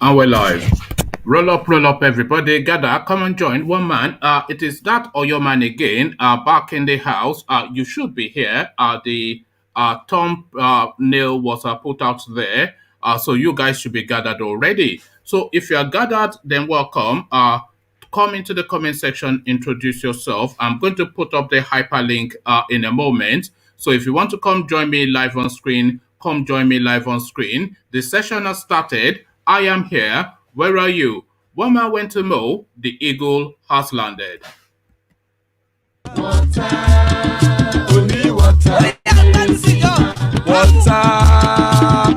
And we're live. Roll up, everybody. Gather, come and join. One man. It is that or your man again. Back in the house. You should be here. The thumb nail was put out there. So you guys should be gathered already. So if you are gathered, then welcome. Come into the comment section, introduce yourself. I'm going to put up the hyperlink in a moment. So if you want to come join me live on screen, come join me live on screen. The session has started. I am here. Where are you? One man went to mow. The eagle has landed. Water, only water. Water,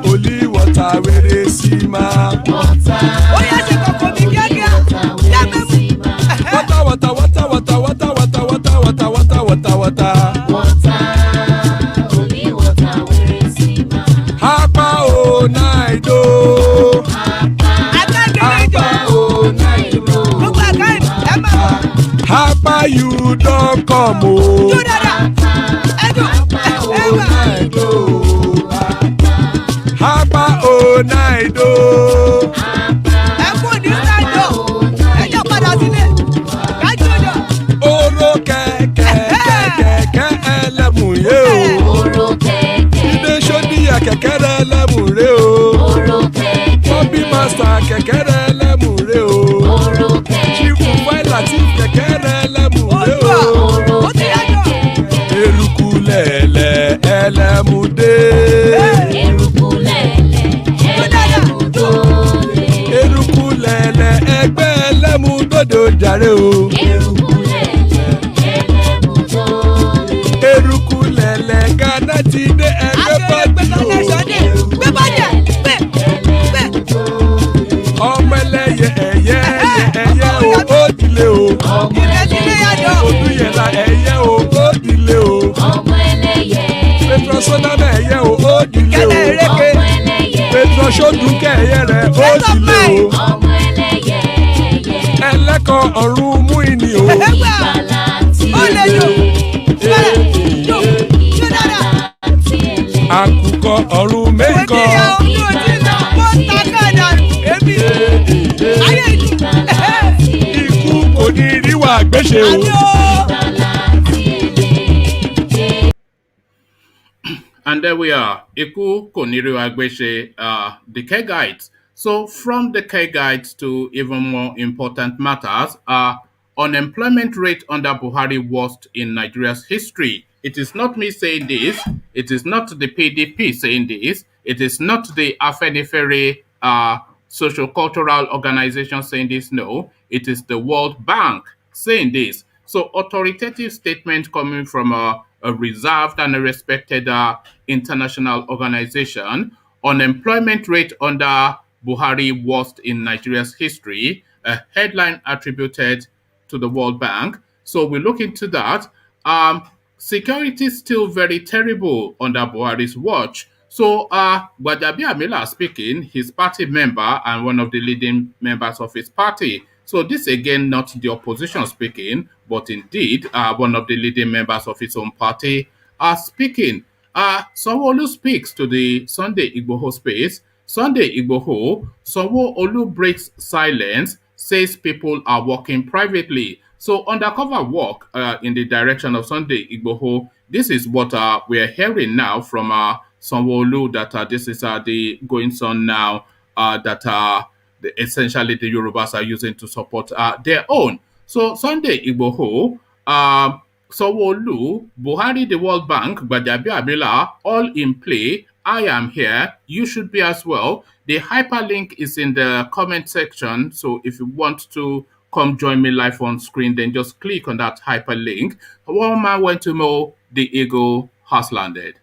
only water. Where they see ma. Water. Oh yes, water, water, water, water, water, water, water, water, water, water. Water, only water. Where they see ma. Hapa o naido. Hapa you don't come o. Hapa o naido. Oro kẹ̀kẹ́ ẹlẹ́mùrè o. Ilé sọ́díyà kẹ̀kẹ́ ẹlẹ́mùrè o. Bobby master kẹ̀kẹ́ ẹlẹ́mùrè o. Chifu Faila ti kẹ̀kẹ́ ẹlẹ́mùrè o. Eruku lẹ̀lẹ̀ ẹlẹ́mùdé. Eruku lẹ̀lẹ̀ ẹgbẹ́ ẹlẹ́mùdòdò jàre o. Eruku lẹ̀lẹ̀ Ghana ti dé ẹgbẹ́ bọ́dì o. Ọmọ ẹlẹ́yẹ ẹ̀yẹ o ó dilé o. Odúyẹ̀lá ẹ̀yẹ o ó dilé o. Petrosonama ẹ̀yẹ o ó dilé o. Petrosodúnkẹ́ ẹ̀yẹ rẹ̀ ó dilé o. Ẹlẹ́kọ̀ ọ̀run mú ìní o. Àkùkọ ọ̀run mẹ́kọ̀. Ikú kò ní ríwà gbéṣe o. And there we are. Iku Koniru Agbeshe, the Kegites. So from the Kegites to even more important matters, unemployment rate under Buhari worst in Nigeria's history. It is not me saying this. It is not the PDP saying this. It is not the Afenifere social cultural organization saying this. No, it is the World Bank saying this. So authoritative statement coming from a reserved and a respected international organization. Unemployment rate under Buhari worst in Nigeria's history. A headline attributed to the World Bank. So we look into that. Security is still very terrible under Buhari's watch. So GBAJABIAMILA speaking, his party member and one of the leading members of his party. So this again, not the opposition speaking, but indeed one of the leading members of his own party are speaking. Sanwo Olu speaks to the Sunday Igboho space. Sunday Igboho, Sanwo Olu breaks silence, says people are working privately. So undercover work in the direction of Sunday Igboho. This is what we're hearing now from Sanwo Olu, that this is the goings on now that essentially the Yorubas are using to support their own. So Sunday Igboho, Sanwo Olu, Buhari, the World Bank, GBAJABIAMILA, all in play. I am here. You should be as well. The hyperlink is in the comment section. So if you want to come join me live on screen, then just click on that hyperlink. One man went to mow. The eagle has landed.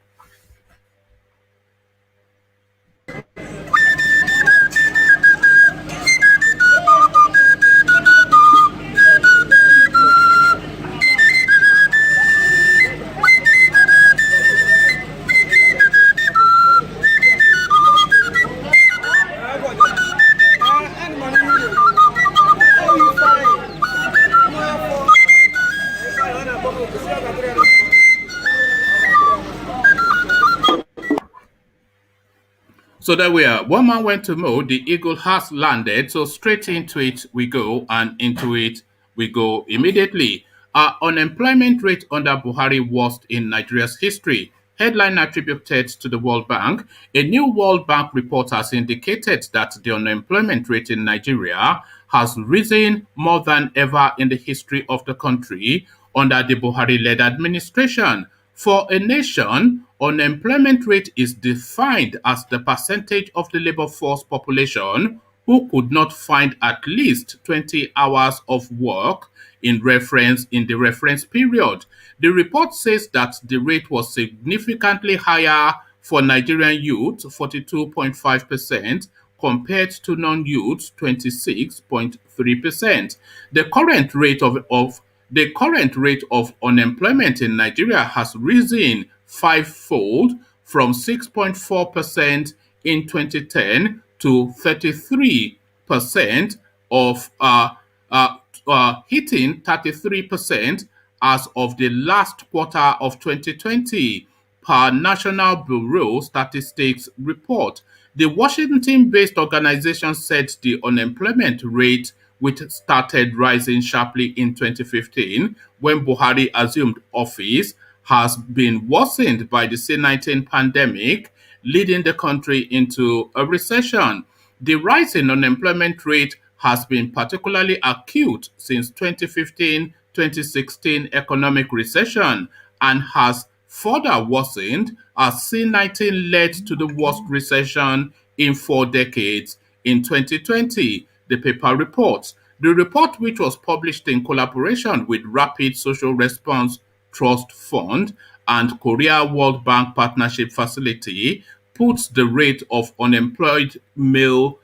So there we are. One man went to mow, the eagle has landed. So straight into it we go, and into it we go immediately. Our unemployment rate under Buhari worst in Nigeria's history. Headline attributed to the World Bank. A new World Bank report has indicated that the unemployment rate in Nigeria has risen more than ever in the history of the country under the Buhari-led administration. For a nation, unemployment rate is defined as the percentage of the labor force population who could not find at least 20 hours of work in the reference period. The report says that the rate was significantly higher for Nigerian youth, 42.5%, compared to non-youths, 26.3%. The current rate of unemployment in Nigeria has risen fivefold from 6.4% in 2010 to 33% of hitting 33% as of the last quarter of 2020 per National Bureau Statistics report. The Washington-based organization said the unemployment rate, which started rising sharply in 2015 when Buhari assumed office, has been worsened by the C-19 pandemic, leading the country into a recession. The rise in unemployment rate has been particularly acute since 2015-2016 economic recession and has further worsened as C-19 led to the worst recession in 4 decades in 2020, the paper reports. The report, which was published in collaboration with Rapid Social Response Trust Fund and Korea World Bank Partnership Facility, puts the rate of unemployed male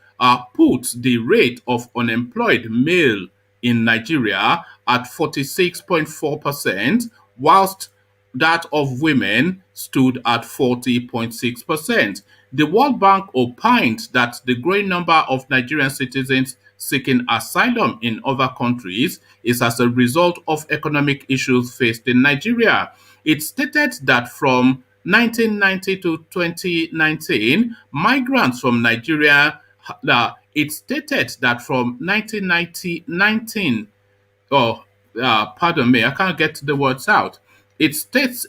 in Nigeria at 46.4%, whilst that of women stood at 40.6%. The World Bank opined that the growing number of Nigerian citizens seeking asylum in other countries is as a result of economic issues faced in Nigeria. It stated that from 1990 to 2019, migrants from Nigeria, it stated that from 1919 oh, pardon me, I can't get the words out. It states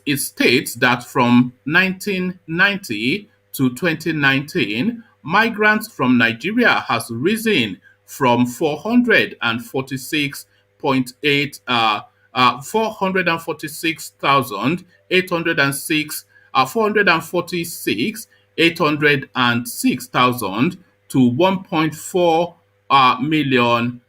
that from 1990 to 2019, migrants from Nigeria has risen from 446,806,000 to 1.4 million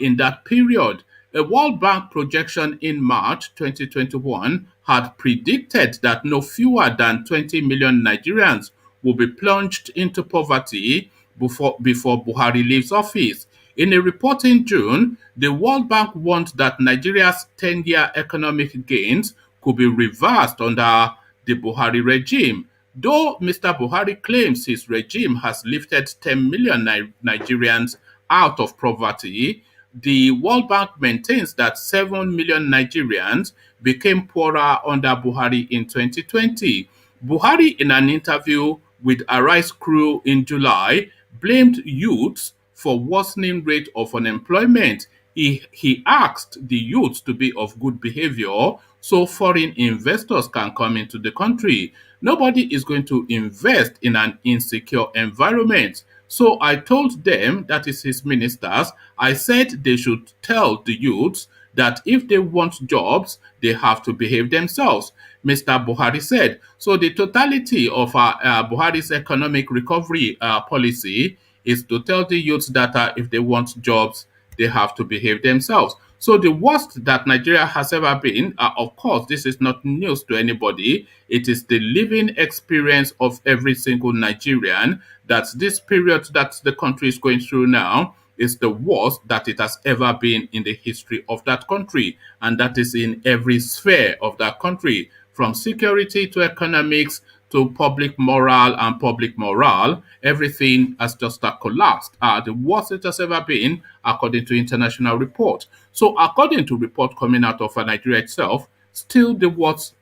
in that period. A World Bank projection in March 2021 had predicted that no fewer than 20 million Nigerians will be plunged into poverty before Buhari leaves office. In a report in June, the World Bank warned that Nigeria's 10-year economic gains could be reversed under the Buhari regime. Though Mr. Buhari claims his regime has lifted 10 million Nigerians out of poverty, the World Bank maintains that 7 million Nigerians became poorer under Buhari in 2020. Buhari, in an interview with Arise Crew in July, blamed youths for worsening rate of unemployment. He asked the youth to be of good behavior so foreign investors can come into the country. Nobody is going to invest in an insecure environment. So I told them, that is his ministers, I said they should tell the youths that if they want jobs, they have to behave themselves. Mr. Buhari said. So the totality of Buhari's economic recovery policy is to tell the youths that if they want jobs, they have to behave themselves. So the worst that Nigeria has ever been, of course, this is not news to anybody. It is the living experience of every single Nigerian that this period that the country is going through now is the worst that it has ever been in the history of that country. And that is in every sphere of that country, from security to economics to public moral and public morale. Everything has just collapsed. The worst it has ever been, according to international report. So according to report coming out of Nigeria itself, still the worst,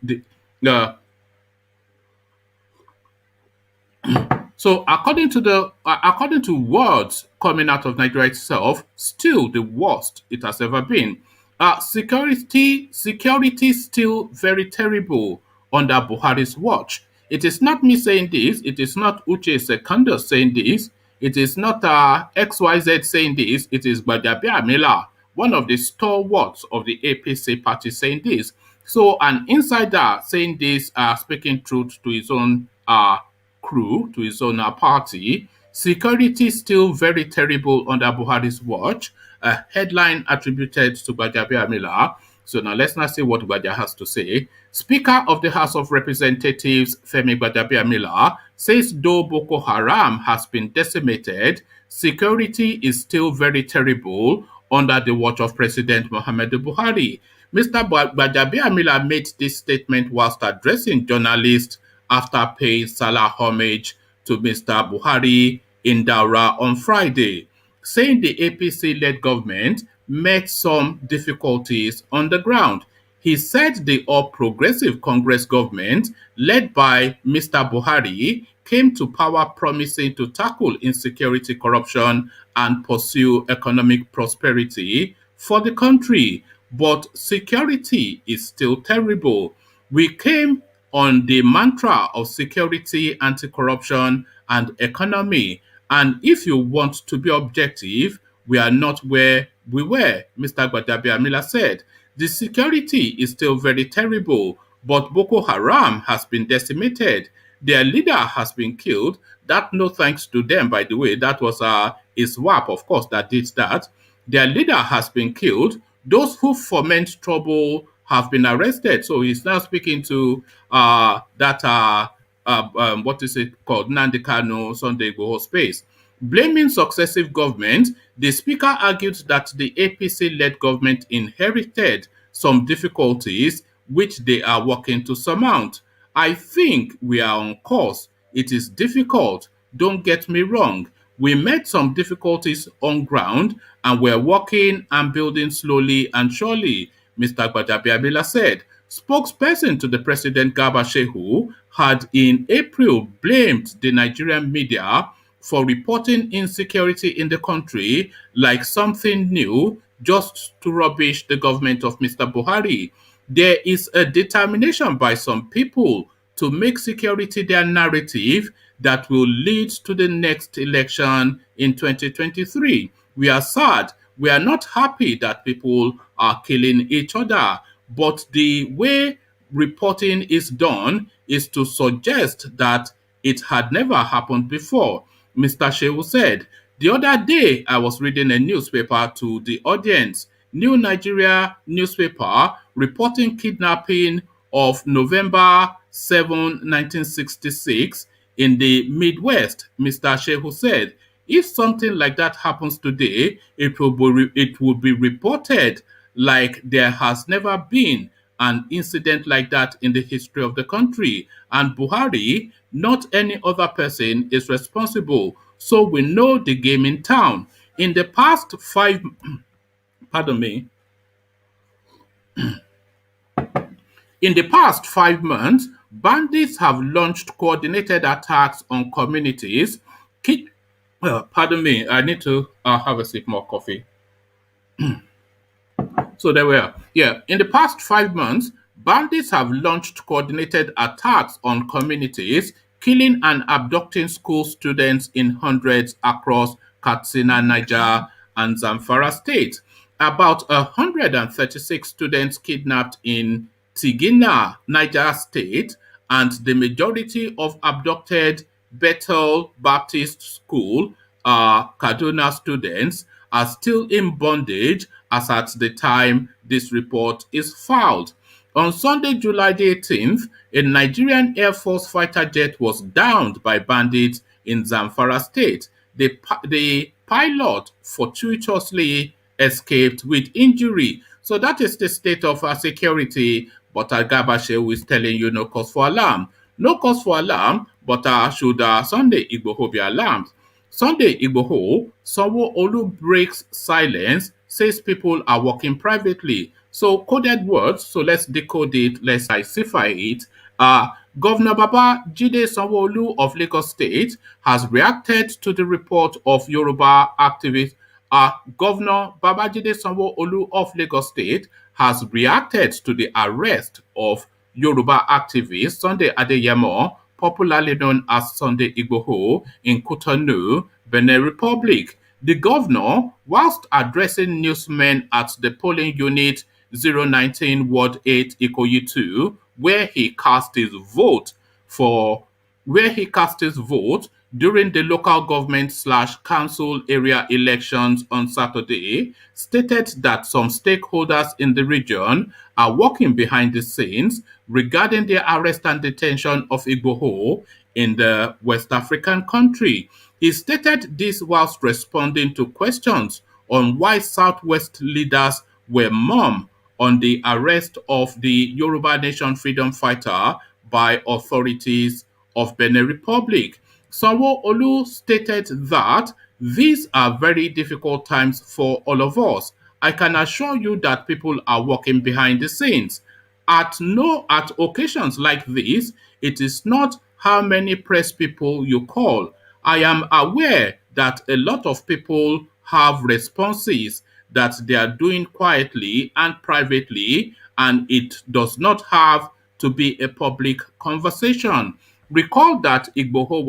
So according to words coming out of Nigeria itself, still the worst it has ever been. Security still very terrible under Buhari's watch. It is not me saying this. It is not Uche Secondo saying this. It is not XYZ saying this. It is Gbajabiamila, one of the stalwarts of the APC party, saying this. So an insider saying this, speaking truth to his own crew, to his own party. Security still very terrible under Buhari's watch. A headline attributed to Gbajabiamila. So now let's not see what Gbaja has to say. Speaker of the House of Representatives, Femi Gbajabiamila, says though Boko Haram has been decimated, security is still very terrible under the watch of President Muhammadu Buhari. Mr. Gbajabiamila made this statement whilst addressing journalists after paying Salah homage to Mr. Buhari in Daura on Friday, saying the APC-led government met some difficulties on the ground. He said the All Progressive Congress government, led by Mr. Buhari, came to power promising to tackle insecurity, corruption, and pursue economic prosperity for the country. But security is still terrible. We came on the mantra of security, anti corruption, and economy. And if you want to be objective, we are not where we were, Mr. Gbadabiamila said. The security is still very terrible, but Boko Haram has been decimated. Their leader has been killed. That no thanks to them, by the way. That was ISWAP, of course, that did that. Their leader has been killed. Those who foment trouble have been arrested. So he's now speaking to that what is it called, Nnamdi Kanu, Sunday Igboho space. Blaming successive governments, the speaker argued that the APC-led government inherited some difficulties which they are working to surmount. I think we are on course. It is difficult, don't get me wrong. We met some difficulties on ground and we're working and building slowly and surely, Mr. Gbajabiamila said. Spokesperson to the president, Garba Shehu, had in April blamed the Nigerian media for reporting insecurity in the country like something new just to rubbish the government of Mr. Buhari. There is a determination by some people to make security their narrative that will lead to the next election in 2023. We are sad. We are not happy that people are killing each other. But the way reporting is done is to suggest that it had never happened before. Mr. Shehu said, the other day I was reading a newspaper to the audience, New Nigeria newspaper, reporting kidnapping of November 7, 1966 in the Midwest. Mr. Shehu said, if something like that happens today, it will be reported like there has never been an incident like that in the history of the country. And Buhari, not any other person, is responsible. So we know the game in town. In the past pardon me, in the past 5 months, bandits have launched coordinated attacks on communities. Pardon me, I need to have a sip more coffee. So there we are. Yeah, in the past 5 months, bandits have launched coordinated attacks on communities, killing and abducting school students in hundreds across Katsina, Niger, and Zamfara states. About 136 students kidnapped in Tigina, Niger State, and the majority of abducted Bethel Baptist School Kaduna students are still in bondage as at the time this report is filed. On Sunday, July the 18th, a Nigerian Air Force fighter jet was downed by bandits in Zamfara State. The pilot fortuitously escaped with injury. So that is the state of security. But Agabashe is telling you no cause for alarm. No cause for alarm, but should Sunday Igboho be alarmed? Sunday Igboho, Sanwo Olu breaks silence, says people are working privately. So coded words, so let's decode it, let's decipher it. Governor Babajide Sanwo Olu of Lagos State has reacted to the report of Yoruba activists. Governor Babajide Sanwo Olu of Lagos State has reacted to the arrest of Yoruba activist Sunday Adeyemo, popularly known as Sunday Igboho, in Cotonou, Benin Republic. The governor, whilst addressing newsmen at the polling unit 019 Ward 8 Ikoyi 2, for where he cast his vote during the local government slash council area elections on Saturday, stated that some stakeholders in the region are working behind the scenes regarding the arrest and detention of Igboho in the West African country. He stated this whilst responding to questions on why Southwest leaders were mum on the arrest of the Yoruba Nation freedom fighter by authorities of Benin Republic. Sanwo Olu stated that these are very difficult times for all of us. I can assure you that people are working behind the scenes. At occasions like this, it is not how many press people you call. I am aware that a lot of people have responses that they are doing quietly and privately, and it does not have to be a public conversation. Recall that Igboho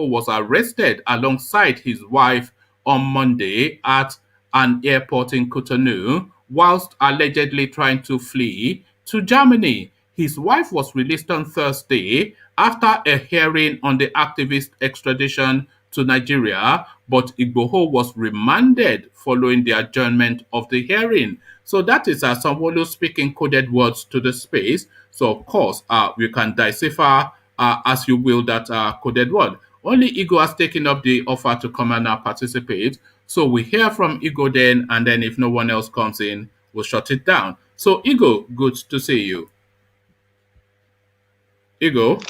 was arrested alongside his wife on Monday at an airport in Cotonou whilst allegedly trying to flee to Germany. His wife was released on Thursday after a hearing on the activist extradition to Nigeria, but Igboho was remanded following the adjournment of the hearing. So that is Sanwo Olu speaking coded words to the space. So of course, you can decipher as you will that coded word. Only Ego has taken up the offer to come and participate. So we hear from Ego then, and then if no one else comes in, we'll shut it down. So Ego, good to see you. Ego.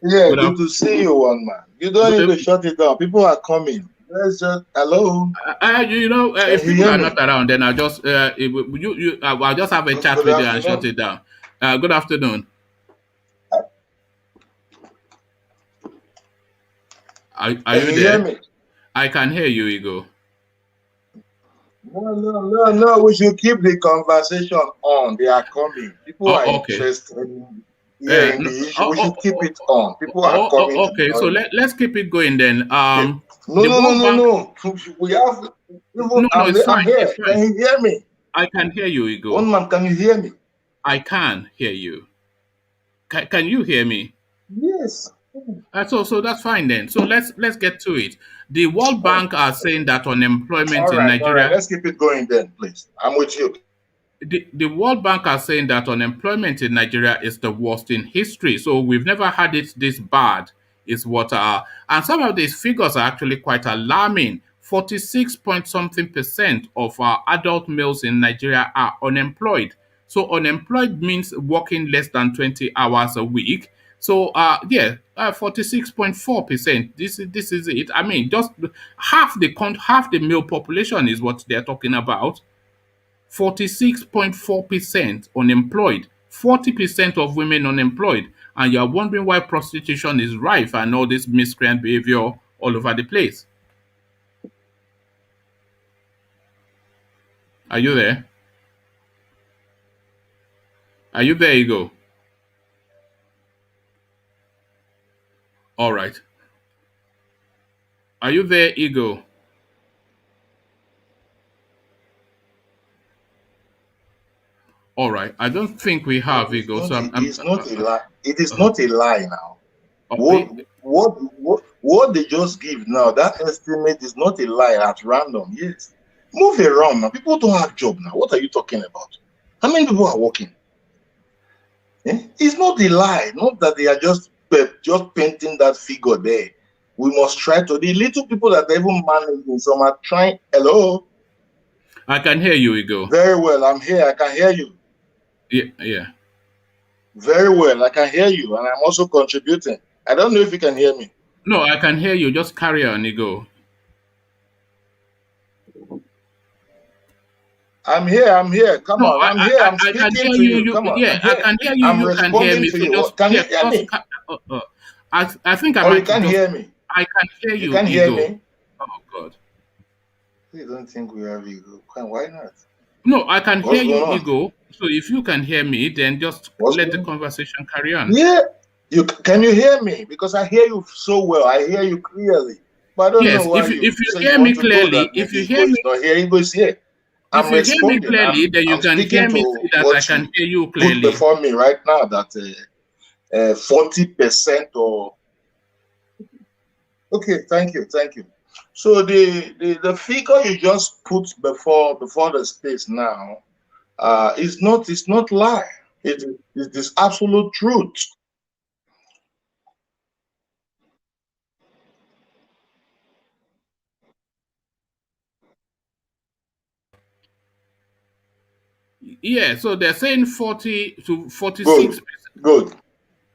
Yeah, Good, good to see you, one man. You don't need to shut it down. People are coming. Let's just hello. If Can you people hear are me? not around, then I'll just I'll just have a chat Good with you and shut afternoon. it down. Good afternoon. Are Can you you hear there? me? I can hear you, Ego. No. We should keep the conversation on. They are coming. People are Oh, okay. interested in hearing No, the issue. We should keep it on. People are coming to okay. So join. let's keep it going then. Yeah. No, The no, no, World no, Bank. no. We have even. No, it's I'm fine. here. It's fine. Can you hear me? I can hear you, Ego. One man, can you hear me? I can hear you. Can you hear me? Yes. So that's fine then. So let's get to it. The World Oh, Bank are saying that unemployment all in right, all right. Nigeria. Let's keep it going then, please. I'm with you. The World Bank are saying that unemployment in Nigeria is the worst in history. So we've never had it this bad, is what and some of these figures are actually quite alarming. 46 point something percent of our adult males in Nigeria are unemployed. So unemployed means working less than 20 hours a week. So 46.4%. This is it. I mean, just half the male population is what they're talking about. 46.4% unemployed, 40% of women unemployed, and you're wondering why prostitution is rife and all this miscreant behavior all over the place. Are you there? Are you there, Ego? All right. Are you there, Ego? All right. I don't think we No, have Ego, so it's not a lie. It is uh, not a lie now. uh, What they just give now, that estimate is not a lie at random. Yes. Move around now. People don't have job now. What are you talking about? How many people are working? It's not a lie. Not that they are just painting that figure there. We must try to. The little people that are even managing, some are trying. Hello? I can hear you, Ego. Very well. I'm here. I can hear you. Yeah. Very well. I can hear you. And I'm also contributing. I don't know if you can hear me. No, I can hear you. Just carry on, Ego. I'm here. I'm here. Come No, on. I'm here. I'm I can speaking hear to you. you. Come on. Yeah, I'm I here. can hear you. I'm You can hear responding me. to So you. just, Can you yeah, hear just, me? I think I Or you might can't just, hear me? I can hear You you, can't hear ego. me? Oh, God. You don't think we have ego? Why not? No, I can hear What's you, going on? ego. So if you can hear me, then just What's let the going on? conversation carry on. Yeah. Can you hear me? Because I hear you so well. I hear you clearly. But I don't know Yes, why if you you say you hear want me to go clearly, that if maybe you ego hear is me, not here. Ego is here. if I'm you hear me responding. clearly, then you I'm can speaking hear me to say that I what can you hear you put clearly. before me right now, that 40% or okay, thank you. So the figure you just put before the space now is not lie. It is absolute truth. Yeah, so they're saying 40 to Good, 46%. good.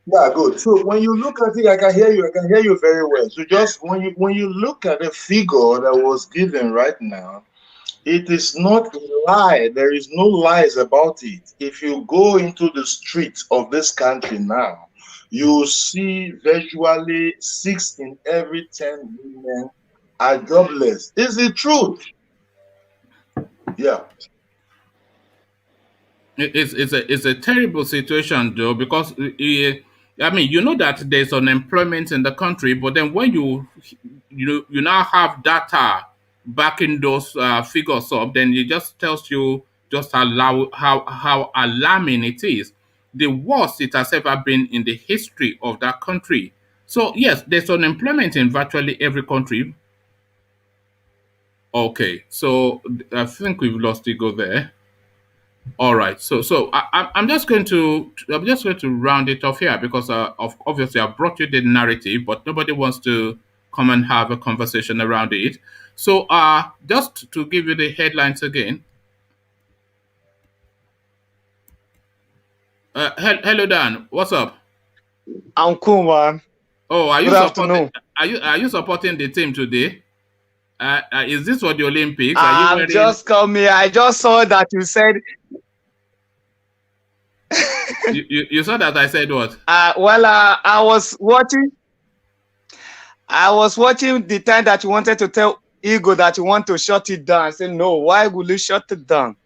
Yeah, good. So when you look at it, I can hear you. I can hear you very well. So just when you look at the figure that was given right now, it is not a lie. There is no lies about it. If you go into the streets of this country now, you see virtually 6 in every 10 women are jobless. It's the truth. Yeah. It's a terrible situation though, because I mean, you know that there's unemployment in the country, but then when you now have data backing those figures up, then it just tells you just how alarming it is, the worst it has ever been in the history of that country. So yes, there's unemployment in virtually every country. Okay, so I think we've lost Ego there. All right. So I'm just going to round it off here, because obviously I brought you the narrative, but nobody wants to come and have a conversation around it. So just to give you the headlines again. Hello Dan, what's up? I'm cool, man. Oh, Good afternoon. are you supporting the team today? Is this for the Olympics? Are you I'm wearing? just coming. I just saw that you said, You saw that I said what? I was watching. I was watching the time that you wanted to tell Ego that you want to shut it down. I said, no, why would you shut it down?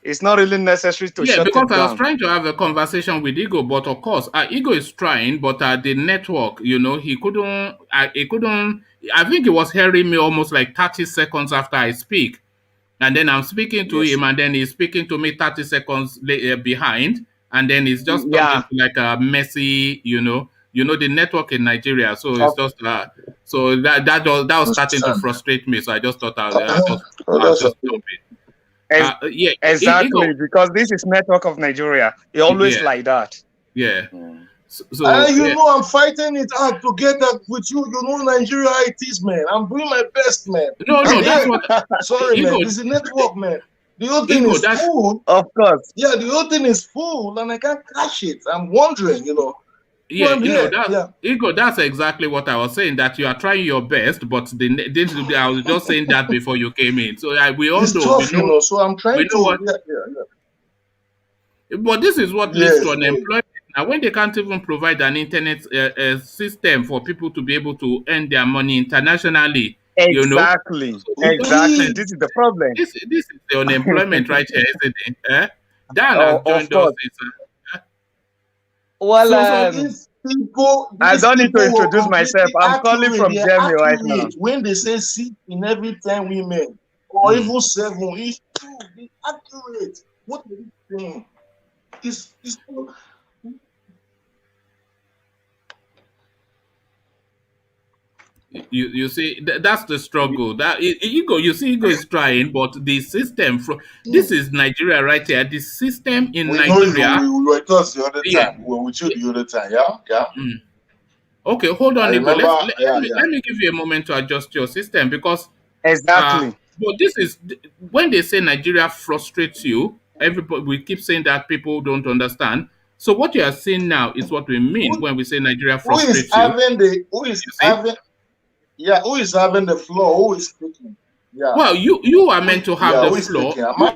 It's not really necessary to Yeah, shut because it I was down. trying to have a conversation with Ego, but of course, Ego is trying, but the network, he couldn't. He couldn't. I think he was hearing me almost like 30 seconds after I speak, and then I'm speaking to Yes. him, and then he's speaking to me 30 seconds behind, and then it's just turned Yeah, into like a messy, the network in Nigeria. So it's of, just so that was starting to Understand. frustrate me. So I just thought Oh, I'll that's just okay. stop it. ex- Yeah, Ego. exactly, because this is network of Nigeria. It always Yeah, like that. yeah. Mm. So yeah. I'm fighting it out to get that with you. You know Nigeria it is, man. I'm doing my best, man. No, I'm no, that's here. what Sorry, ego, man. This is network, man. The whole thing ego. is That's full. Of course. Yeah, the whole thing is full, and I can't cash it. I'm wondering. So yeah, I'm here. that's Yeah. ego. That's exactly what I was saying. That you are trying your best, but I was just saying that before you came in. So we all It's know, tough, So I'm trying we know to. what. Yeah, yeah, But this is what yeah. leads to Yes, yes. unemployment. Now, when they can't even provide an internet system for people to be able to earn their money internationally, Exactly. so it doesn't Exactly. sense. We. This is the problem. This is the unemployment right here, isn't it? Dan has Oh, of joined us. course. Well, So These people, I these don't need to people were introduce myself. completely I'm calling accurate. from They are Germany right now. accurate when they say 6 in every 10 women, or mm, even 7. It's true. They're accurate. What are you saying? It's you see that's the struggle. That ego, you see, ego is trying, but the system from this mm. is Nigeria right here. The system in We know you. Nigeria, We were with us the other yeah. time. We were with you the other time. Yeah, yeah. Mm. Okay, hold I on, ego. remember. Yeah, Let yeah. me give you a moment to adjust your system, because uh, Exactly. but this is when they say Nigeria frustrates you. Everybody, we keep saying that people don't understand. So what you are saying now is what we mean Who, when we say Nigeria who is frustrates you. having the? Who is You see, having? Yeah, who is having the floor? Who is speaking? Yeah, well, you are meant to have yeah. the Who is floor. speaking? Am I?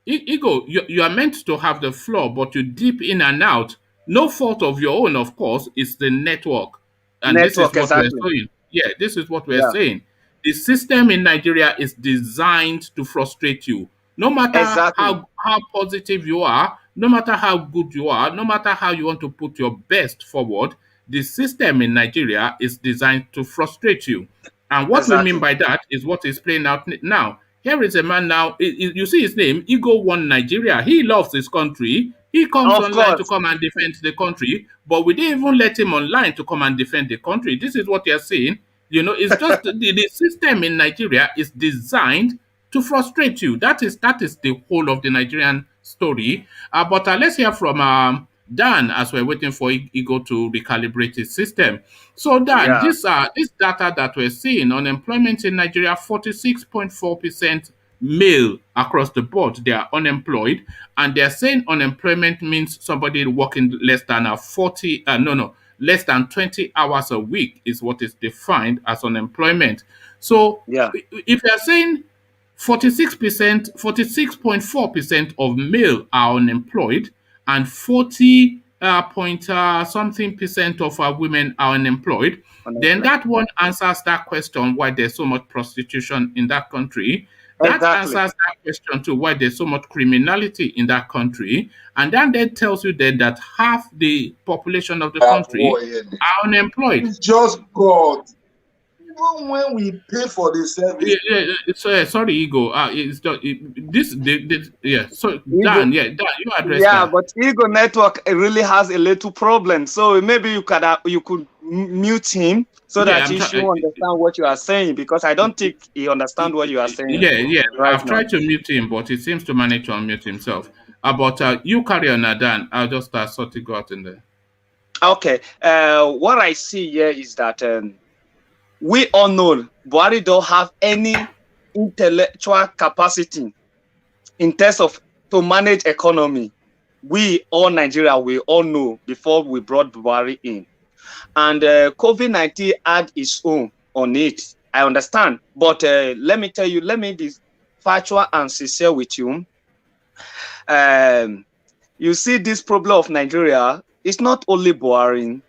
Ego, you are meant to have the floor, but you dip in and out. No fault of your own, of course, it's the network. And this is Network, what we're exactly. saying. Yeah, this is what we're Yeah, saying. The system in Nigeria is designed to frustrate you. No matter exactly. how positive you are, no matter how good you are, no matter how you want to put your best forward, the system in Nigeria is designed to frustrate you. And what we mean Exactly. by that is what is playing out now. Here is a man now, you see his name, Ego One Nigeria. He loves his country. He comes Of online to course. come and defend the country, but we didn't even let him online to come and defend the country. This is what you're saying. It's just the system in Nigeria is designed to frustrate you. That is the whole of the Nigerian story. But let's hear from Dan as we're waiting for Ego to recalibrate his system. So Dan, Yeah. this data that we're seeing, unemployment in Nigeria, 46.4% male across the board. They are unemployed, and they're saying unemployment means somebody working less than a 40 no no less than 20 hours a week is what is defined as unemployment. So Yeah. if you're saying 46%, 46.4% of male are unemployed, and 40 point something percent of women are unemployed, then Unemployment. that one answers that question why there's so much prostitution in that country. That Exactly. answers that question to why there's so much criminality in that country. And then tells you then that half the population of the At country war here. are unemployed. It's just God. Even when we pay for the service, Sorry, Ego. Yeah. So Ego, Dan, yeah, Dan, you address yeah, that. but Ego Network really has a little problem. So maybe you could mute him so Yeah, that I'm he should trying. understand what you are saying, because I don't think he understands what you are saying Yeah, yeah. right I've now. tried to mute him, but he seems to manage to unmute himself. But you carry on, Dan. I'll just sort it out in there. Okay. What I see here is that we all know Buhari don't have any intellectual capacity in terms of to manage economy. We all Nigeria, we all know before we brought Buhari in. And COVID-19 had its own on it. I understand. But let me tell you, let me be factual and sincere with you. You see, this problem of Nigeria is not only Buhari.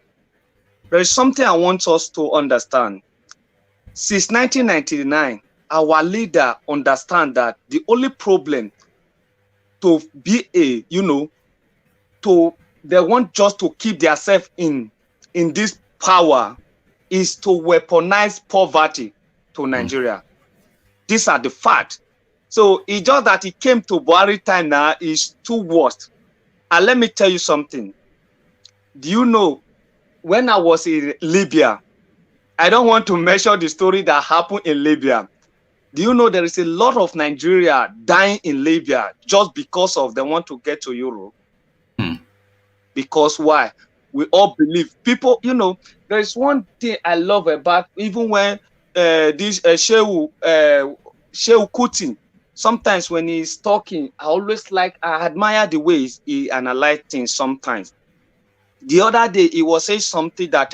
There is something I want us to understand. Since 1999, our leader understand that the only problem to be they want just to keep themselves in this power is to weaponize poverty to Nigeria. These are the facts. So it's just that it came to Buhari time now is too worst. And let me tell you something. Do you know, when I was in Libya, I don't want to measure the story that happened in Libya. Do you know there is a lot of Nigeria dying in Libya just because of they want to get to Europe? Because why? We all believe people, there is one thing I love about, even when this Shehu Kuti, sometimes when he's talking, I admire the way he analyzes things sometimes. The other day, he was saying something that,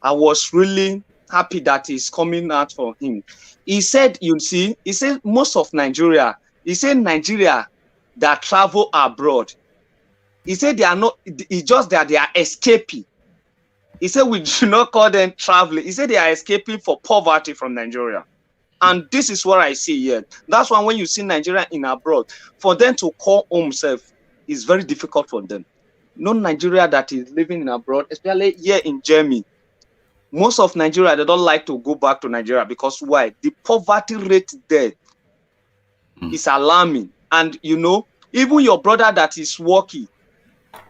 I was really happy that is coming out for him. He said, most of Nigeria, Nigeria that travel abroad, he said they are not, it's just that they are escaping. He said we do not call them traveling. He said they are escaping for poverty from Nigeria. And this is what I see here. That's why when you see Nigeria in abroad, for them to call home self is very difficult for them. No Nigeria that is living in abroad, especially here in Germany. Most of Nigeria, they don't like to go back to Nigeria because why? The poverty rate there is alarming. And, even your brother that is working,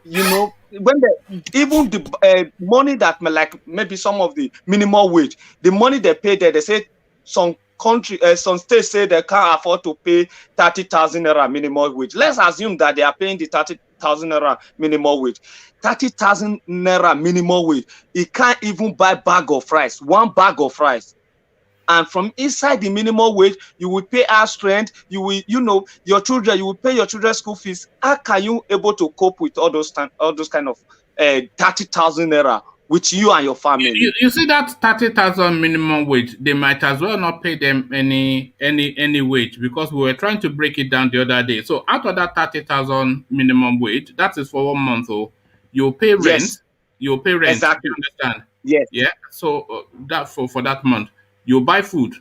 when even the money that, like maybe some of the minimum wage, the money they pay there, they say some states say they can't afford to pay 30,000 naira minimum wage. Let's assume that they are paying the 30,000 naira minimum wage. 30,000 naira minimum wage, it can't even buy one bag of rice. And from inside the minimum wage, you will pay house rent, you will, your children, you will pay your children's school fees. How can you able to cope with all those kind of 30,000 naira with you and your family. You see that 30,000 minimum wage, they might as well not pay them any wage, because we were trying to break it down the other day. So out of that 30,000 minimum wage, that is for 1 month. So you pay rent, Yes, you pay rent. exactly. You understand? Yes, Yeah. So that for that month, you buy food.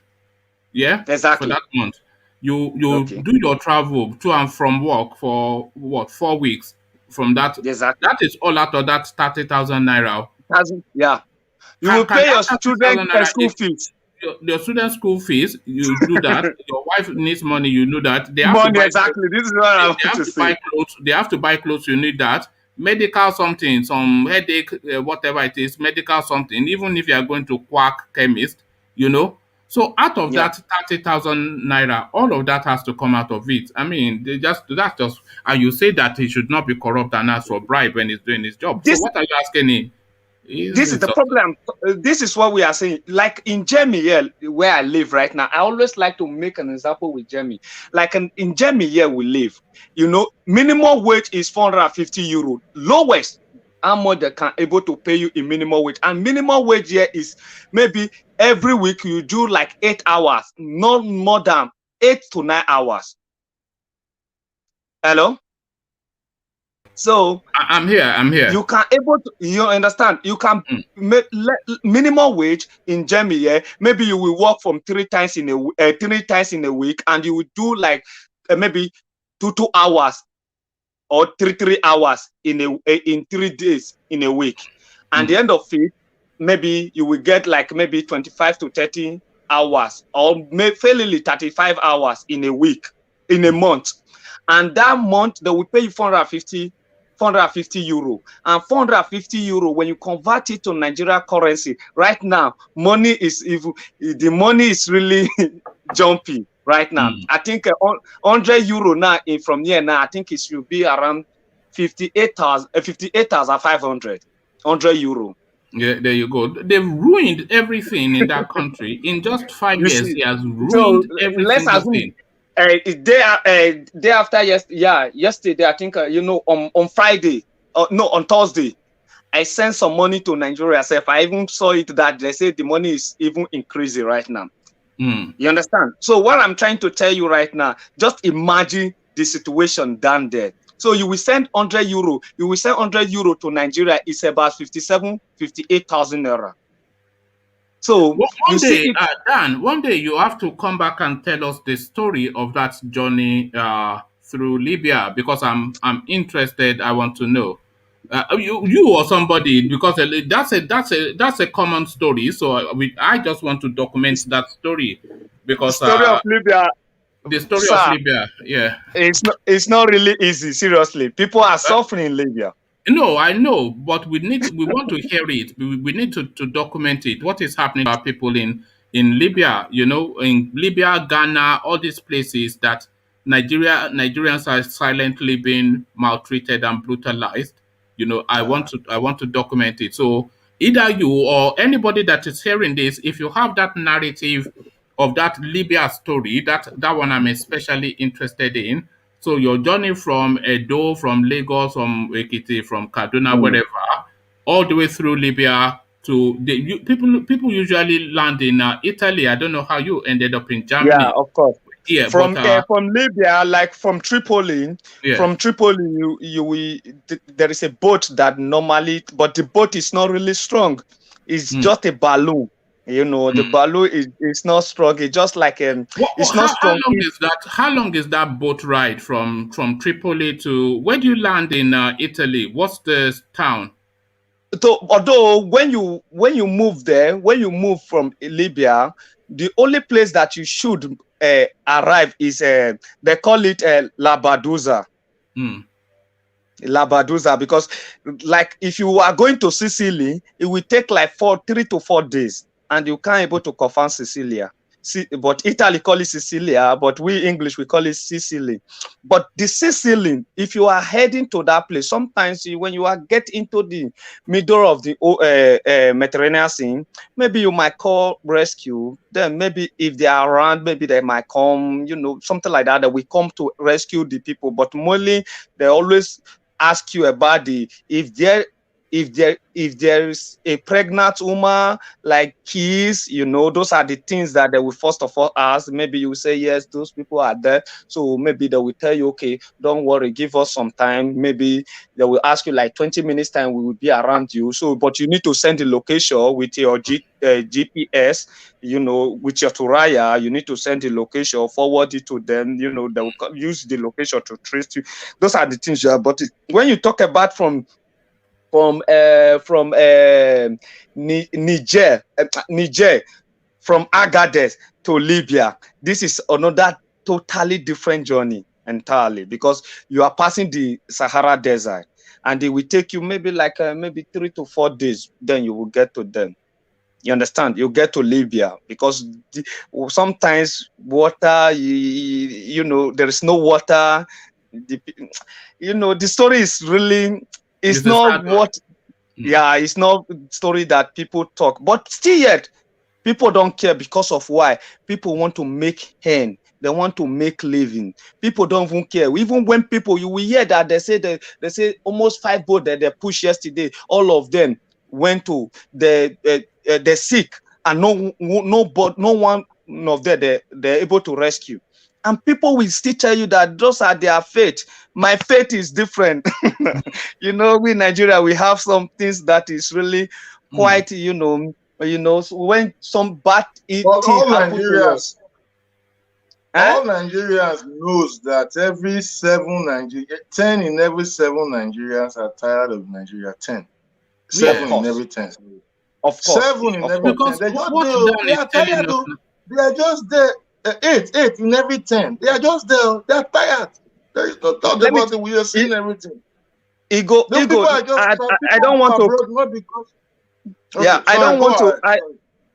Yeah, for exactly. that month, you Okay, do your travel to and from work for what, 4 weeks. From that, exactly. that is all out of that 30,000 naira. Yeah, you will Can pay that your thirty student thousand naira, school if fees. your student school fees, you do that. Your wife needs money, you know that. They have to Money, buy clothes. exactly. This is what I They want have to to buy say. clothes. They have to buy clothes. You need that. Medical something, some headache, whatever it is, medical something. Even if you are going to quack chemist, you know. So out of Yeah. that 30,000 naira, all of that has to come out of it. I mean, that's just, and you say that he should not be corrupt and ask for bribe when he's doing his job. So This what are you asking him? this is the problem. This is what we are saying. Like in Jamie here, where I live right now, I always like to make an example with Jamie. Like in Jamie here we live, minimum wage is 450 euro. Lowest, how much they can able to pay you in minimum wage. And minimum wage here is maybe every week you do like 8 hours, not more than 8 to 9 hours. Hello? So I'm here. I'm here. you can able to, you understand, you can make minimum wage in Germany. Yeah, maybe you will work from 3 times in a week, and you will do like maybe 2 hours or 3 hours in 3 days in a week. And the end of it, maybe you will get like maybe 25 to 30 hours, or fairly 35 hours in a week, in a month. And that month they will pay you 450 euro. And 450 euro, when you convert it to Nigeria currency, right now, the money is really jumpy right now. I think 100 euro now from here now, I think it should be around 58,500. 100 euro. Yeah, there you go. They've ruined everything in that country. In just 5 years, See, he has so ruined every let's single assume thing. day after yesterday, I think on Friday, no, on Thursday, I sent some money to Nigeria. So if I even saw it that they say the money is even increasing right now. You understand? So what I'm trying to tell you right now, just imagine the situation down there. So you will send 100 euro. You will send 100 euro to Nigeria. It's about 58,000 naira. So Dan, one day you have to come back and tell us the story of that journey through Libya, because I'm interested. I want to know. You or somebody, because that's a common story. So I just want to document that story, because story of Libya, the story of sir, Libya, yeah. it's not really easy. Seriously, people are suffering in Libya. No, I know, but we want to hear it. We need to document it. What is happening to our people in Libya? In Libya, Ghana, all these places that Nigerians are silently being maltreated and brutalized. I want to document it. So either you or anybody that is hearing this, if you have that narrative of that Libya story, that one I'm especially interested in. So your journey from Edo, from Lagos, from Ekiti, from Kaduna, wherever, all the way through Libya to people usually land in Italy. I don't know how you ended up in Yeah, Germany. of course. Yeah, From but Libya, like from Tripoli, yeah. there is a boat that normally, but the boat is not really strong. It's just a balloon. The balloon is not strong. It's just like it's not How strong. long is that? How long is that boat ride from Tripoli to where do you land in Italy? What's the town? So, although when you move there, when you move from Libya, the only place that you should arrive is they call it Lampedusa. Lampedusa, because like if you are going to Sicily, it will take like 3 to 4 days, and you can't able to confirm Sicilia. But Italy call it Sicilia, but we English we call it Sicily. But the Sicily, if you are heading to that place, sometimes when you are get into the middle of the Mediterranean Sea, maybe you might call rescue. Then maybe if they are around, maybe they might come, something like that. That we come to rescue the people. But mainly they always ask you about if there if there is a pregnant woman, like kids, those are the things that they will first of all ask. Maybe you say, yes, those people are there. So maybe they will tell you, okay, don't worry, give us some time. Maybe they will ask you like 20 minutes time, we will be around you. So, but you need to send the location with your GPS, with your Turaya, you need to send the location, forward it to them, they will use the location to trace you. Those are the things you have. But when you talk about from Niger, from Agadez to Libya, this is another totally different journey entirely, because you are passing the Sahara Desert, and it will take you maybe like maybe 3 to 4 days. Then you will get to them. You understand? You get to Libya, because sometimes water, there is no water. The story is really, it's not what, it's not story that people talk, but still yet, people don't care because of why? People want to make hand. They want to make living. People don't even care. Even when people, you will hear that they say almost 5 boats that they pushed yesterday, all of them went to the sick, and no one of them they're able to rescue. And people will still tell you that those are their fate. My fate is different. We in Nigeria, we have some things that is really quite, so when some bad thing happens, all Nigerians knows that every 7 Nigerians, 10 in every 7 Nigerians are tired of Nigeria. 10. 7 in every 10. Of course. 7 in every 10. They are tired. They are just there. 8 in every 10. They are just there. They are tired. There is no thought about it. We are seeing everything. I don't want to. Not because. Okay, yeah, I don't want to.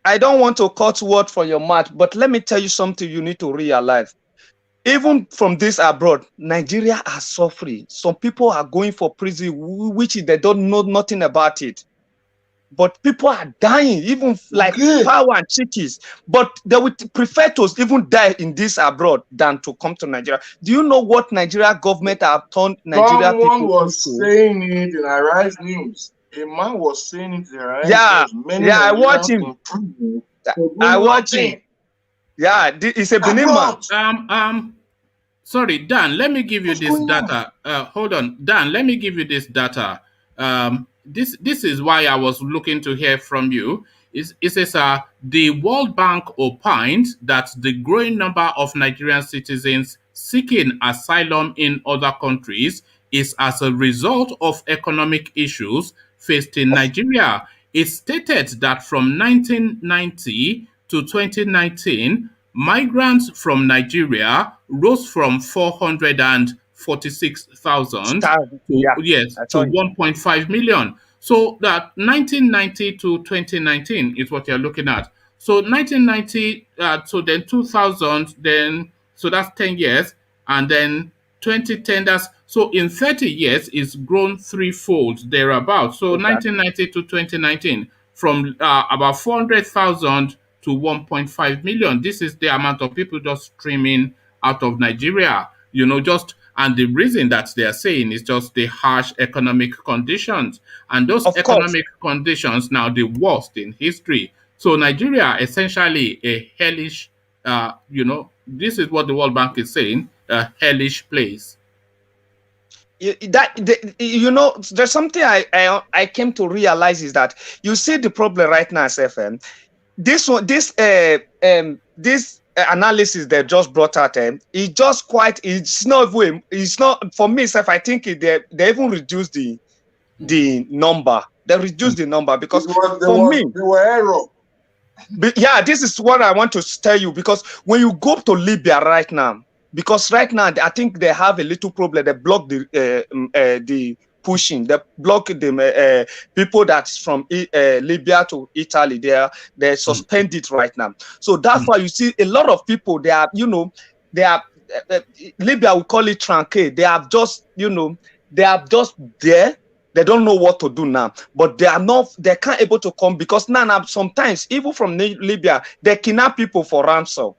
I don't want to cut word from your mouth, but let me tell you something you need to realize. Even from this abroad, Nigeria are suffering. Some people are going for prison, which they don't know nothing about it. But people are dying, even like power and chickies. But they would prefer to even die in this abroad than to come to Nigeria. Do you know what Nigeria government have turned Nigeria people into? Someone was saying it in Arise News. A man was saying it in Arise News. I watch him. I watch him. Yeah, it's a Benin man. Sorry, Dan, let me give you this data. Hold on. Dan, let me give you this data. This is why I was looking to hear from you. It says the World Bank opined that the growing number of Nigerian citizens seeking asylum in other countries is as a result of economic issues faced in Nigeria. It stated that from 1990 to 2019, migrants from Nigeria rose from 446,000 to 1.5 million. So that 1990 to 2019 is what you're looking at. So 1990 so then 2000, then so that's 10 years, and then 2010, so in 30 years it's grown threefold thereabouts. So 1990 to 2019, from about 400,000 to 1.5 million. This is the amount of people just streaming out of Nigeria, and the reason that they are saying is just the harsh economic conditions, and those economic conditions now the worst in history. So Nigeria essentially a hellish, this is what the World Bank is saying, a hellish place. There's something I came to realize is that you see the problem right now, SFM. This analysis they just brought out, it's not for me, Seth. I think they even reduced the number. They reduced the number because they were error. But yeah, this is what I want to tell you, because when you go to Libya right now, because right now I think they have a little problem. They block the pushing. They block the people that's from Libya to Italy. They suspend it right now. So that's why you see a lot of people. They are Libya, we call it tranquil. They are just there. They don't know what to do now, but they can't able to come, because now sometimes even from Libya they kidnap people for ransom.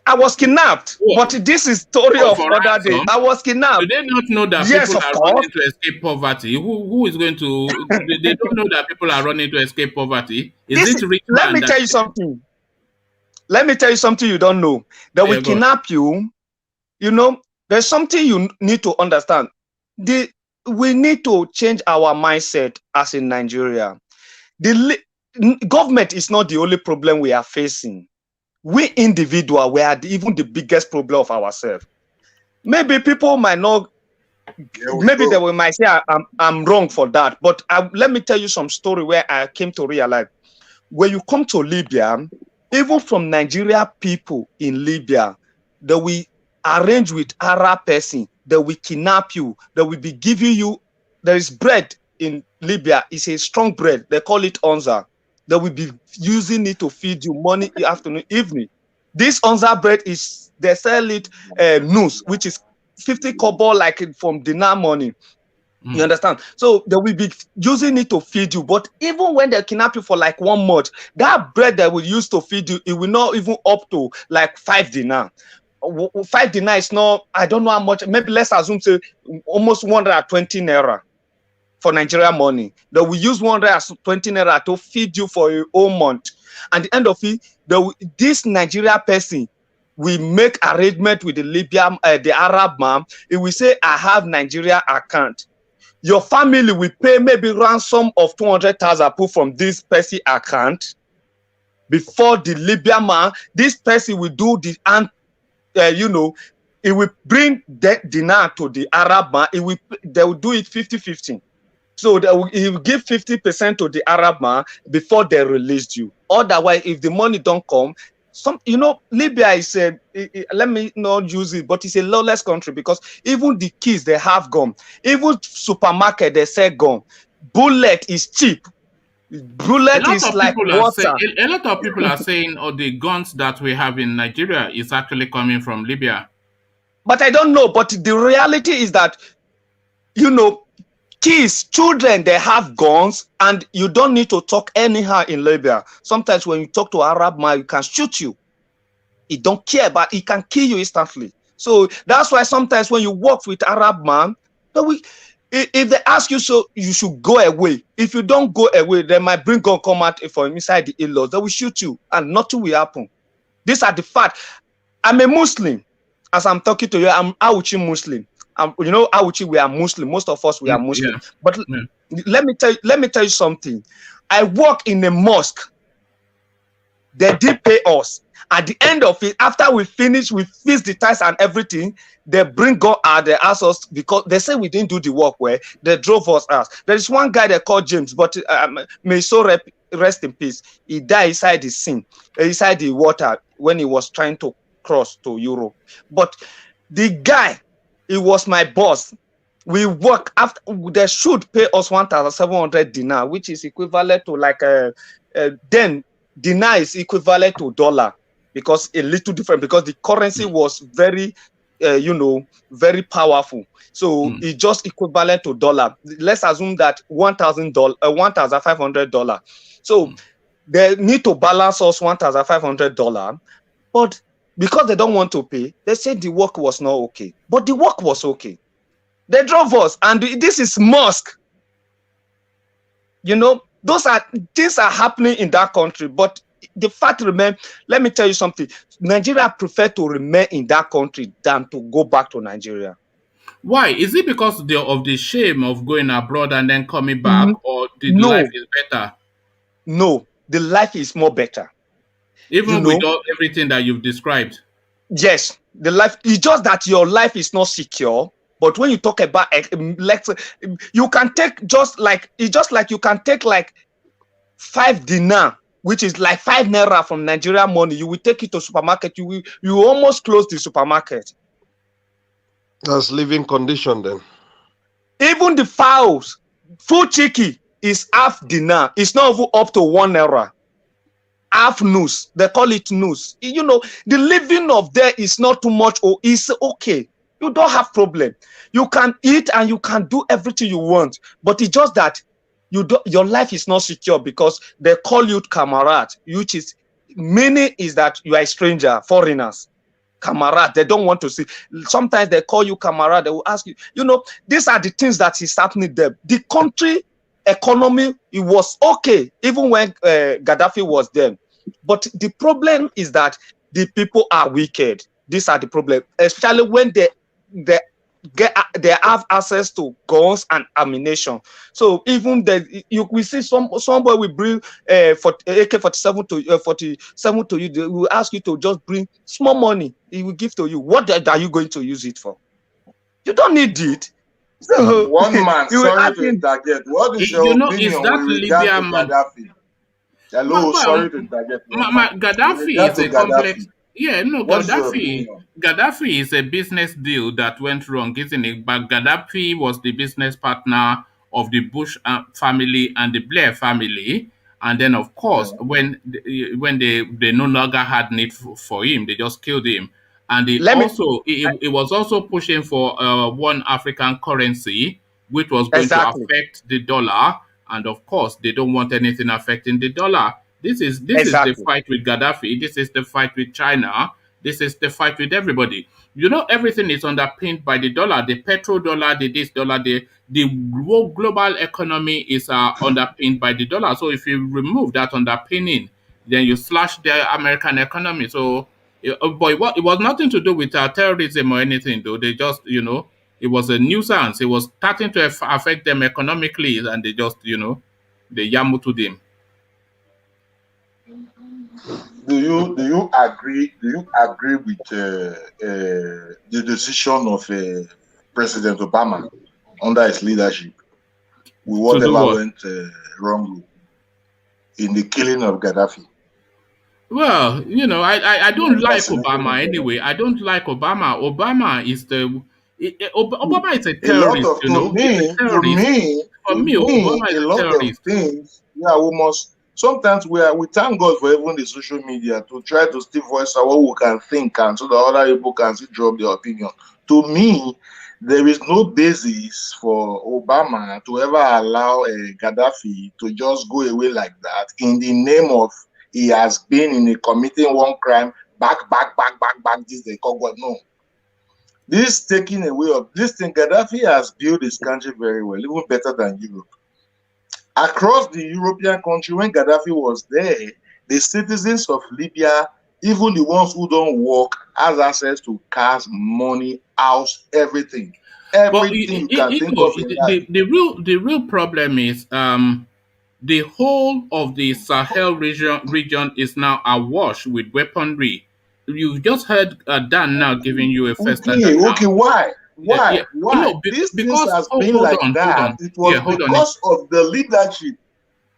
I was kidnapped. What? But this is story of other day. I was kidnapped. Do they not know that people are running to escape poverty? Who is going to? They don't know that people are running to escape poverty. Is it rich man? Let me tell you something. Let me tell you something you don't know. That we kidnap you. You know, there's something you need to understand. We need to change our mindset as in Nigeria. The government is not the only problem we are facing. We individual, we are even the biggest problem of ourselves. Maybe people might not, maybe they might say I'm wrong for that. But let me tell you some story where I came to realize. When you come to Libya, even from Nigeria people in Libya, that we arrange with Arab person, that we kidnap you, that we be giving you, there is bread in Libya, it's a strong bread, they call it onza, that we be using it to feed you morning, afternoon, evening. This onza bread is, they sell it news, which is 50 kobo like from dinar money. You understand? So they will be using it to feed you. But even when they kidnap you for like 1 month, that bread that will use to feed you, it will not even up to like 5 dinar. 5 dinar is not, I don't know how much, maybe let's assume say almost 120 naira for Nigeria money. They will use 120 naira to feed you for a whole month. At the end of it, this Nigeria person will make arrangement with the Libyan, the Arab man. It will say, I have Nigeria account. Your family will pay maybe ransom of 200,000 put from this person account before the Libyan man. This person will do the, you know, it will bring that dinar to the Arab man. They will do it 50-50. So he will give 50% to the Arab man before they release you. Otherwise, if the money don't come, you know, Libya is let me not use it, but it's a lawless country because even the kids they have gone, even supermarket they sell gone. Bullet is cheap. Bullet is like water. A lot of people are saying, oh, the guns that we have in Nigeria is actually coming from Libya. But I don't know. But the reality is that, you know, kids, children, they have guns, and you don't need to talk anyhow in Libya. Sometimes when you talk to Arab man, you can shoot you. He don't care, but he can kill you instantly. So that's why sometimes when you work with Arab man, if they ask you, so you should go away. If you don't go away, they might bring gun come out from inside the in-laws. They will shoot you, and nothing will happen. These are the facts. I'm a Muslim. As I'm talking to you, I'm Auchi Muslim. You know, Auchi, we are Muslim. Most of us, we are Muslim. Yeah. But let me tell you something. I work in a mosque. They did pay us. At the end of it, after we finish, we fix the ties and everything, they bring God out, they ask us, because they say we didn't do the work well, they drove us out. There is one guy they called James, but may so rest in peace. He died inside the sea, inside the water when he was trying to cross to Europe. But the guy, he was my boss. We work after, they should pay us 1,700 dinar, which is equivalent to like then dinar is equivalent to dollar, because a little different, because the currency was very you know, very powerful. So it's just equivalent to dollar. Let's assume that $1,500. So they need to balance us $1,500, but because they don't want to pay, they said the work was not okay. But the work was okay. They drove us, and this is mosque. You know, things are happening in that country, but the fact remains, let me tell you something. Nigeria prefer to remain in that country than to go back to Nigeria. Why? Is it because of the shame of going abroad and then coming back, or the life is better? No, the life is more better. Even with everything that you've described? Yes, the life is just that your life is not secure. But when you talk about, like, you can take just like you can take like 5 dinar, which is like 5 naira from Nigeria money. You will take it to supermarket. You almost close the supermarket. That's living condition then. Even the fowls, full chicken is half dinar. It's not even up to 1 naira. Half news. They call it news. You know, the living of there is not too much, or it's okay. You don't have problem. You can eat and you can do everything you want. But it's just that your life is not secure, because they call you camarade, which is meaning is that you are a stranger, foreigners. Camarade, they don't want to see. Sometimes they call you camarade, they will ask you, you know, these are the things that is happening there. The country economy, it was okay, even when Gaddafi was there. But the problem is that the people are wicked. These are the problem, especially when they have access to guns and ammunition. So even you will see somebody will bring for AK-47 to 47 to you. They will ask you to just bring small money. He will give to you. What are you going to use it for? You don't need it. So one man, sorry to interject. What is your opinion with regard to Gaddafi? Hello, sorry to interject. Gaddafi is a complex. Yeah, no, Gaddafi is a business deal that went wrong, isn't it? But Gaddafi was the business partner of the Bush family and the Blair family. And then, of course, when they no longer had need for him, they just killed him. And he was also pushing for one African currency, which was going to affect the dollar. And of course, they don't want anything affecting the dollar. This is the fight with Gaddafi. This is the fight with China. This is the fight with everybody. You know, everything is underpinned by the dollar, the petrodollar, the this dollar, the global economy is underpinned by the dollar. So if you remove that underpinning, then you slash the American economy. So, but it was nothing to do with terrorism or anything, though. They just, you know, it was a nuisance. It was starting to affect them economically, and they just, you know, they yamutu them. Do you agree? Do you agree with the decision of President Obama under his leadership, with whatever went wrong in the killing of Gaddafi? Well, you know, I don't like Obama anyway. I don't like Obama. Obama is Obama is a terrorist. For me, Obama is a terrorist. Things, yeah, we must. Sometimes we thank God for even the social media to try to still voice out what we can think, and so that other people can still drop their opinion. To me, there is no basis for Obama to ever allow Gaddafi to just go away like that in the name of he has been in committing one crime back. This they call God. No. This taking away of this thing, Gaddafi has built his country very well, even better than Europe. Across the European country, when Gaddafi was there, the citizens of Libya, even the ones who don't work, has access to cars, money, house, everything. Everything you can think of. The real problem is the whole of the Sahel region is now awash with weaponry. You've just heard Dan now giving you a first-hand account. Okay, why? Why? No, this has been like that. It was because of the leadership.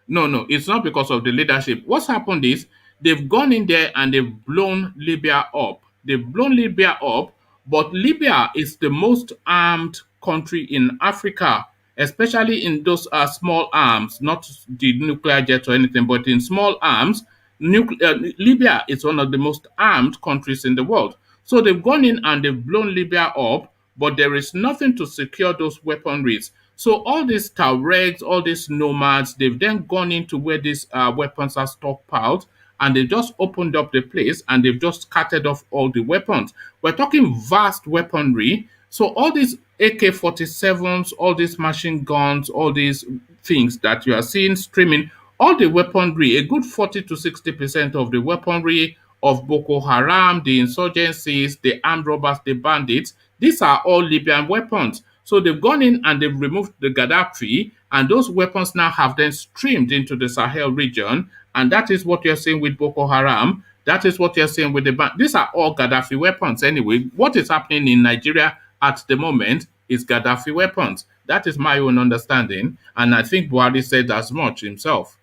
No, it's not because of the leadership. What's happened is they've gone in there and they've blown Libya up. But Libya is the most armed country in Africa, especially in those small arms, not the nuclear jets or anything, but in small arms. Libya is one of the most armed countries in the world. So they've gone in and they've blown Libya up, but there is nothing to secure those weaponries. So all these Tuaregs, all these nomads, they've then gone into where these weapons are stockpiled, and they've just opened up the place and they've just carted off all the weapons. We're talking vast weaponry. So all these AK-47s, all these machine guns, all these things that you are seeing streaming, all the weaponry, a good 40 to 60% of the weaponry of Boko Haram, the insurgencies, the armed robbers, the bandits, these are all Libyan weapons. So they've gone in and they've removed the Gaddafi, and those weapons now have then streamed into the Sahel region. And that is what you're seeing with Boko Haram. That is what you're seeing with the band. These are all Gaddafi weapons anyway. What is happening in Nigeria at the moment is Gaddafi weapons. That is my own understanding. And I think Buhari said as much himself.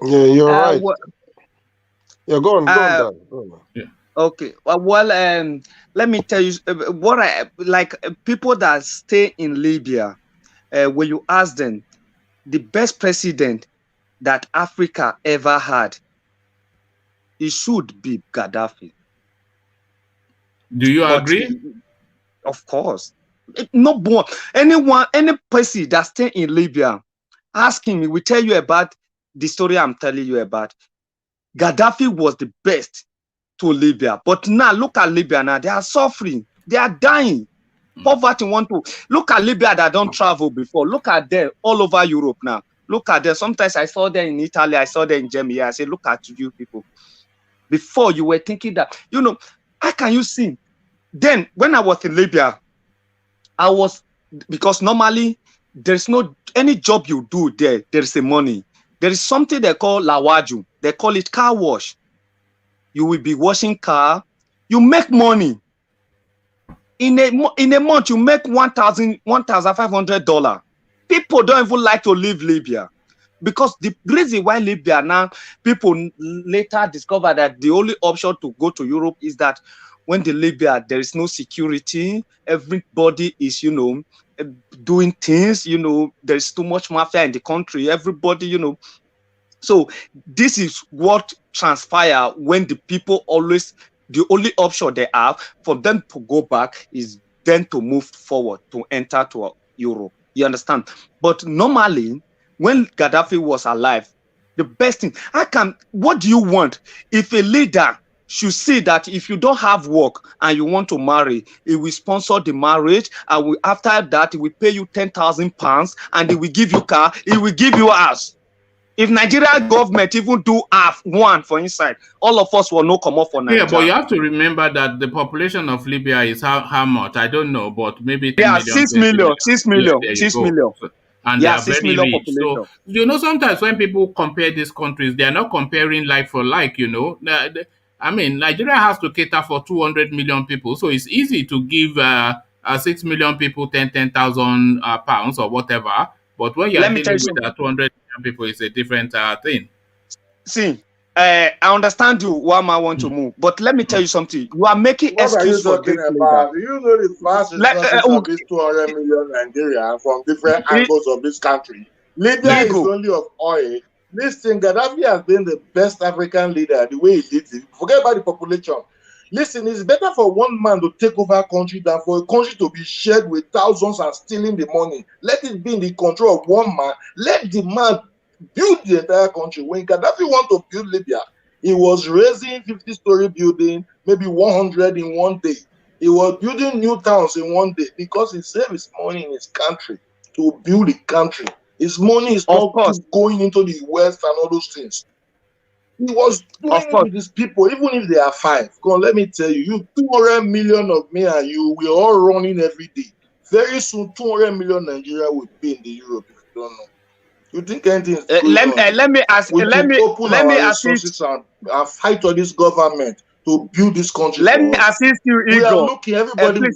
Yeah, you're right. Yeah, go on, Dan. Yeah. Okay. Well, let me tell you what I like. People that stay in Libya, when you ask them, the best president that Africa ever had, it should be Gaddafi. Do you agree? Of course. No one, any person that stay in Libya, ask him. He will tell you about the story I'm telling you about. Gaddafi was the best. to Libya. But now look at Libya now. They are suffering. They are dying. Poverty want to look at Libya that don't travel before. Look at them all over Europe now. Look at them. Sometimes I saw them in Italy. I saw them in Germany. I say, look at you people. Before you were thinking that, you know, how can you see? Then when I was in Libya, because normally there's no any job you do there is a money. There is something they call lawaju. They call it car wash. You will be washing car. You make money. In a month, you make $1,500. People don't even like to leave Libya. Because the reason why Libya now, people later discover that the only option to go to Europe is that when the Libya, there is no security, everybody is, you know, doing things, you know, there's too much mafia in the country, everybody, you know. So this is what transpire when the people always, the only option they have for them to go back is then to move forward, to enter to Europe. You understand? But normally, when Gaddafi was alive, the best thing, what do you want? If a leader should see that if you don't have work and you want to marry, he will sponsor the marriage, and after that, he will pay you £10,000 and he will give you car, he will give you a house. If Nigeria government even do half one for inside, all of us will not come up for Nigeria. Yeah, but you have to remember that the population of Libya is how much? I don't know, but maybe 10 million. 6 million. 6 million. Yeah, 6 million. And yeah, they are 6 very million rich. population. So, you know, sometimes when people compare these countries, they are not comparing like for like, you know. I mean, Nigeria has to cater for 200 million people. So it's easy to give 6 million people 10,000 pounds or whatever. But when you're dealing with 200 million people, it's a different thing. See, I understand you, why I want to move. But let me tell you something. You are making excuse for this. Do you know the vast resources of this 200 million Nigerians from different angles of this country? Libya is only of oil. Listen, Gaddafi has been the best African leader, the way he leads it. Forget about the population. Listen, it's better for one man to take over a country than for a country to be shared with thousands and stealing the money. Let it be in the control of one man. Let the man build the entire country. When Gaddafi wanted to build Libya, he was raising 50-story building, maybe 100 in one day. He was building new towns in one day because he saved his money in his country to build the country. His money is not going into the West and all those things. He was doing it with his people, even if they are 5. Come on, let me tell you, 200 million of me and you, we're all running every day. Very soon, 200 million Nigeria will be in the Europe, if you don't know. You think anything is going on? Let me ask you. Let me assist and fight for this government to build this country. Let me assist you, Igor. We are looking, everybody.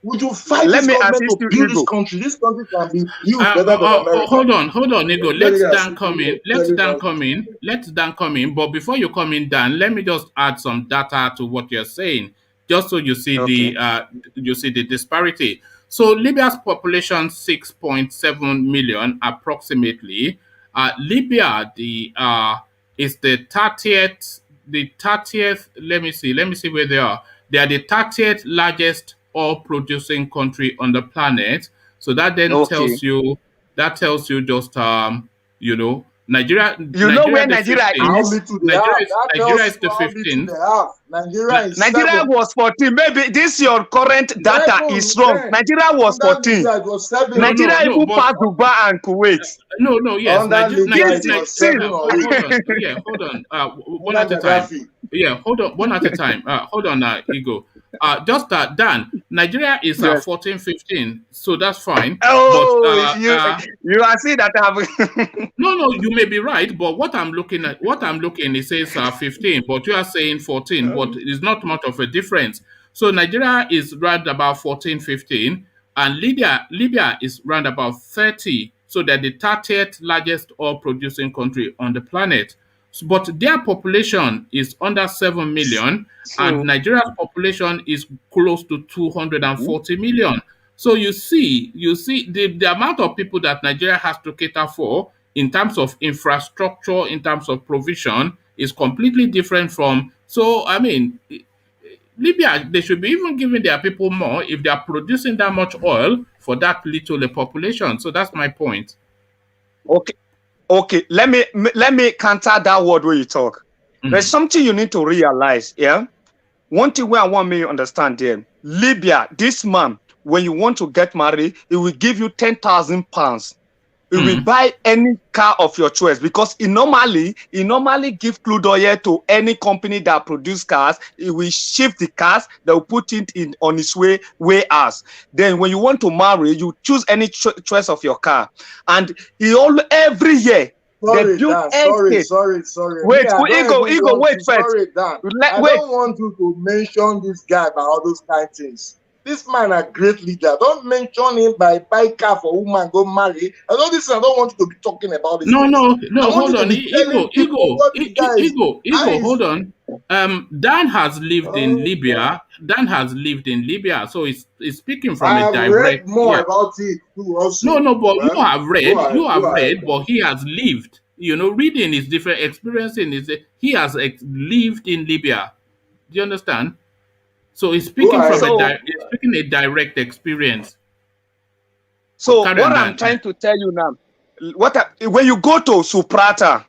Would you fight this government to build this country? This country can be built better than America. Hold on, Igor. Let Dan come in. But before you come in, Dan, let me just add some data to what you're saying, just so you see the disparity. So Libya's population 6.7 million approximately. Libya is the 30th. Let me see where they are. They are the 30th largest oil-producing country on the planet. So that then tells you just you know, Nigeria. You know where Nigeria is? Nigeria is the 15th. Nigeria was 14. Maybe this your current data is wrong. Nigeria was 14. Nigeria even passed Dubai and Kuwait. Yes. Hold on. One at a time. Yeah, hold on. One at a time. Hold on, Igor. Just Dan, Nigeria is 14, 15, so that's fine. Oh, but, you are saying that I have. No, you may be right, but what I'm looking, it says 15, but you are saying 14, but it's not much of a difference. So Nigeria is round about 14, 15, and Libya is round about 30. So they're the 30th largest oil-producing country on the planet. But their population is under 7 million, and Nigeria's population is close to 240 million. So you see the amount of people that Nigeria has to cater for in terms of infrastructure, in terms of provision, is completely different from. So, I mean, Libya, they should be even giving their people more if they are producing that much oil for that little a population. So that's my point. Okay. Let me counter that word where you talk. There's something you need to realize, yeah? One thing where I want me to understand there, Libya, this man, when you want to get married, it will give you 10,000 pounds. It will buy any car of your choice because it normally give crude oil to any company that produce cars. It will shift the cars, they will put it in on its way us. Then when you want to marry, you choose any choice of your car, and every year. Sorry, Dan, sorry. Wait, Ego, wait first. Sorry, Dan. I don't want you to mention this guy by all those kind of things. This man a great leader. Don't mention him by buy car for woman go marry. I don't want you to be talking about this. No, hold on. Ego, hold on. Dan has lived in Libya. So he's speaking from a direct. Read more about it too. Also, no, but you have read, but he has lived. Reading is different. Experiencing is he has lived in Libya. Do you understand? So he's speaking a direct experience. So what I'm trying to tell you now, when you go to Suprata,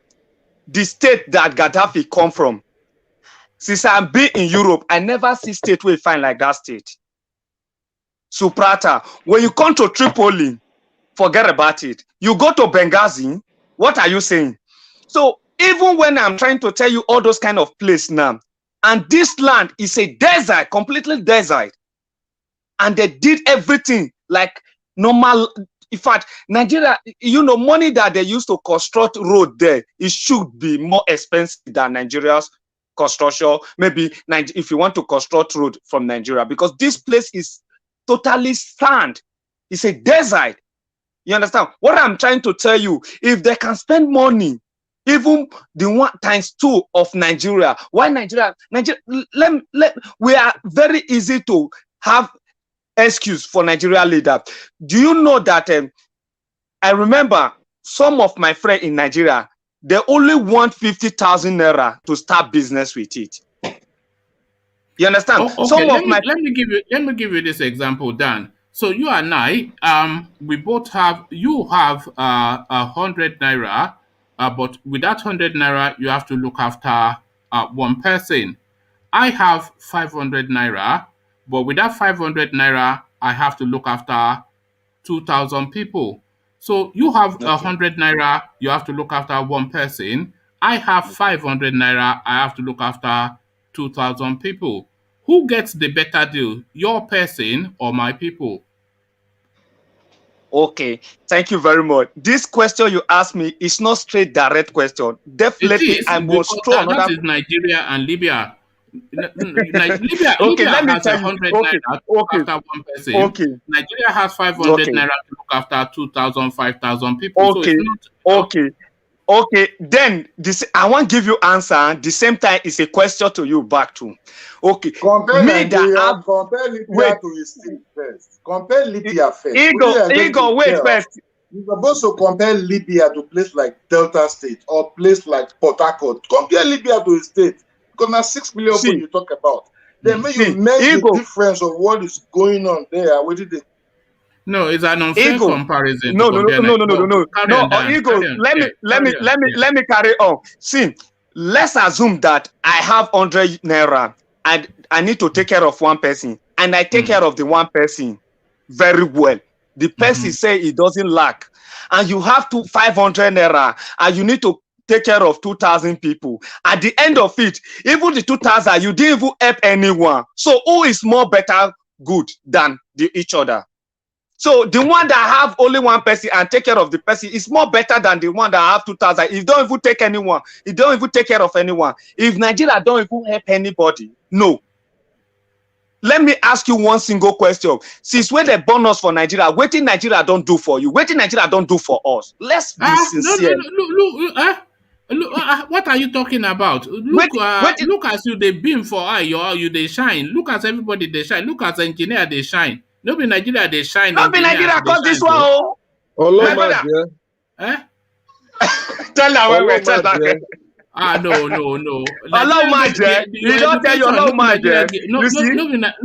the state that Gaddafi come from, since I've been in Europe, I never see state where you find like that state. Suprata. When you come to Tripoli, forget about it. You go to Benghazi, what are you saying? So even when I'm trying to tell you all those kind of places now, and this land is a desert, completely desert, and they did everything like normal. In fact, Nigeria, money that they used to construct road there, it should be more expensive than Nigeria's construction. Maybe if you want to construct road from Nigeria, because this place is totally sand. It's a desert. You understand? What I'm trying to tell you, if they can spend money, even the 1x2 of Nigeria, why Nigeria? We are very easy to have excuse for Nigeria leader. Do you know that I remember some of my friends in Nigeria, they only want 50,000 naira to start business with it. You understand? Okay. Let me give you this example, Dan. So you and I, we both have. You have 100 naira, but with that 100 naira, you have to look after one person. I have 500 naira, but with that 500 naira, I have to look after 2,000 people. So you have 100 naira, you have to look after one person. I have 500 naira, I have to look after 2,000 people. Who gets the better deal, your person or my people? Okay, thank you very much. This question you asked me is not straight direct question. Definitely, I must throw another. That is Nigeria and Libya. Libya let me has tell 100 you. naira to look after one person. Nigeria has 500 naira to look after 2,000, 5,000 people. Okay, so okay. Then I want to give you answer. The same time, it's a question to you back to. Okay. Compare Libya to his state first. Compare Libya first. Ego, wait first. You're supposed to compare Libya to a place like Delta State or place like Port Harcourt. Compare Libya to a state. Because now 6 million people you talk about. Then when you make the difference of what is going on there, what did they? No, it's an unfair comparison. No. Ego, let me carry on. See, let's assume that I have 100 naira and I need to take care of one person, and I take care of the one person very well. The person say he doesn't lack, and you have 500 naira, and you need to take care of 2,000 people. At the end of it, even the 2,000, you didn't even help anyone. So who is more better good than each other? So the one that have only one person and take care of the person is more better than the one that have 2,000. If don't even take anyone, if don't even take care of anyone, if Nigeria don't even help anybody, no. Let me ask you one single question. Since when they born us for Nigeria, what did Nigeria don't do for you? What did Nigeria don't do for us? Let's be sincere. Look, what are you talking about? Look as you they beam for you they shine. Look as everybody they shine. Look as engineer they shine. No be Nigeria they shine. No be Nigeria cause this one. Oh, tell her tell her. No. Allow my you don't tell your allow my No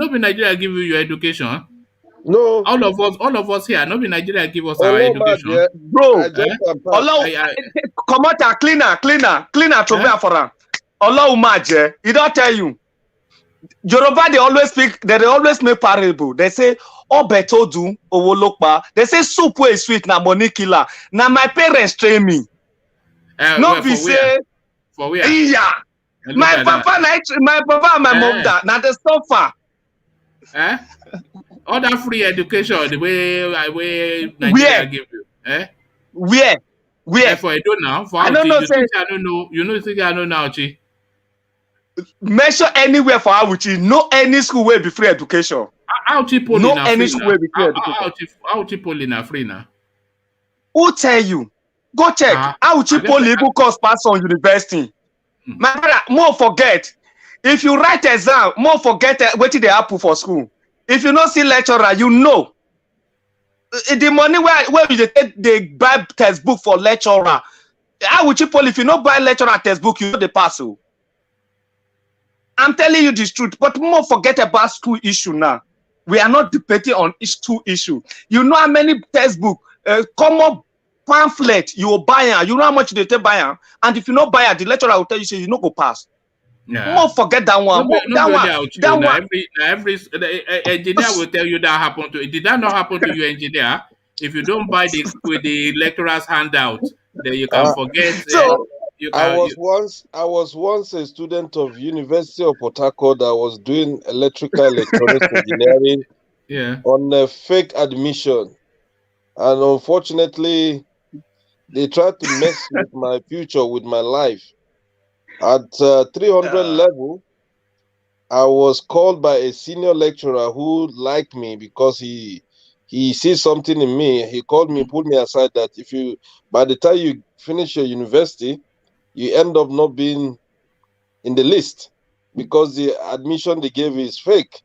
be Nigeria give you your education. No. All of us here, no be Nigeria give us our education. Bro, allow come out cleaner, trouble for her. Olaumaje, he don't tell you. Yoruba, they always speak, they always make parable. They say, Obetodu, Owolokpa. They say, soup is sweet, na money killer. Now my parents train me. Not be say, for where? Yeah. My papa and my mom that. Now they suffer. All that free education, the way Nigeria give you. Where? For Edo now, for I don't know. You think I don't know? You know, think I don't know, Chi? Measure anywhere for Auchi. No any school will be free education. Auchi no any school will be free education. Auchi Poli na free now. Who tell you? Go check. Auchi Poli go course pass on university. My brother, more forget. If you write exam, more forget what they happen for school. If you not see lecturer, you know. The money where you take they buy textbook for lecturer. Auchi Poli, if you not buy lecturer textbook, you know the pass. I'm telling you this truth, but more forget about school issue now. We are not debating on school issue. You know how many textbook, common pamphlet you will buy, you know how much they take buy, and if you not buy, the lecturer will tell you, say you not go pass. Yeah. More forget that one. Every engineer will tell you that happened to. Did that not happen to you, engineer? If you don't buy with the lecturer's handout, then you can forget. So. I was once a student of University of Port Harcourt that was doing electrical electronics engineering on a fake admission, and unfortunately, they tried to mess with my future, with my life. At 300 level, I was called by a senior lecturer who liked me because he sees something in me. He called me, pulled me aside that if you, by the time you finish your university, you end up not being in the list because the admission they gave is fake.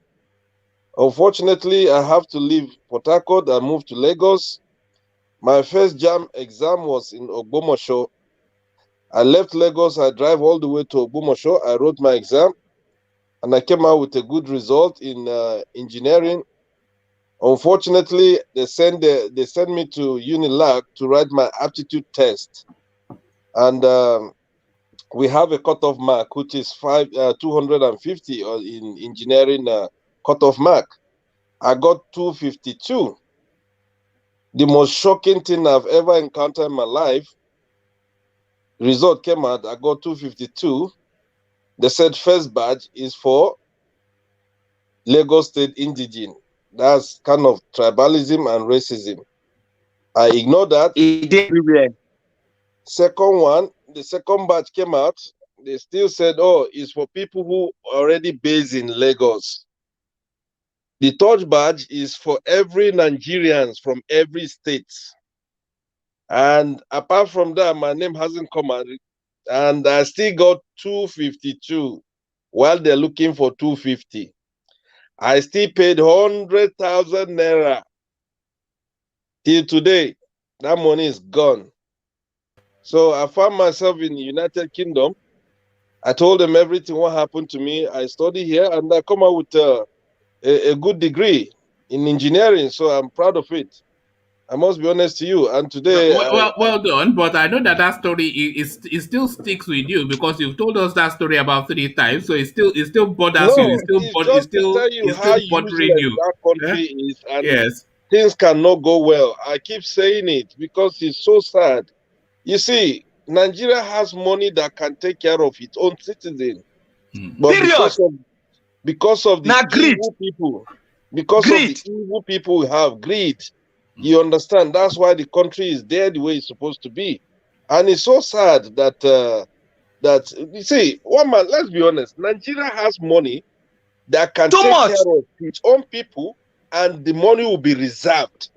Unfortunately, I have to leave Port Harcourt and move to Lagos. My first JAM exam was in Ogbomoso. I left Lagos, I drive all the way to Ogbomoso. I wrote my exam and I came out with a good result in engineering. Unfortunately, they sent me to Unilag to write my aptitude test. And we have a cutoff mark, which is 250 in engineering cutoff mark. I got 252. The most shocking thing I've ever encountered in my life, result came out, I got 252. They said first badge is for Lagos State Indigene. That's kind of tribalism and racism. I ignored that. It did everywhere. Second one, the second batch came out. They still said, oh, it's for people who are already based in Lagos. The third badge is for every Nigerians from every state. And apart from that, my name hasn't come out. And I still got 252 while they're looking for 250. I still paid 100,000 naira. Till today, that money is gone. So I found myself in the United Kingdom. I told them everything what happened to me. I study here and I come out with a good degree in engineering. So I'm proud of it. I must be honest to you. And today, well done. But I know that story it still sticks with you because you've told us that story about 3 times. So it still bothers you. It's still bothering you. That country is, and things cannot go well. I keep saying it because it's so sad. You see, Nigeria has money that can take care of its own citizens. But because of the evil people, of the evil people we have, greed, you understand, that's why the country is there the way it's supposed to be. And it's so sad that, you see, let's be honest, Nigeria has money that can take care of its own people and the money will be reserved.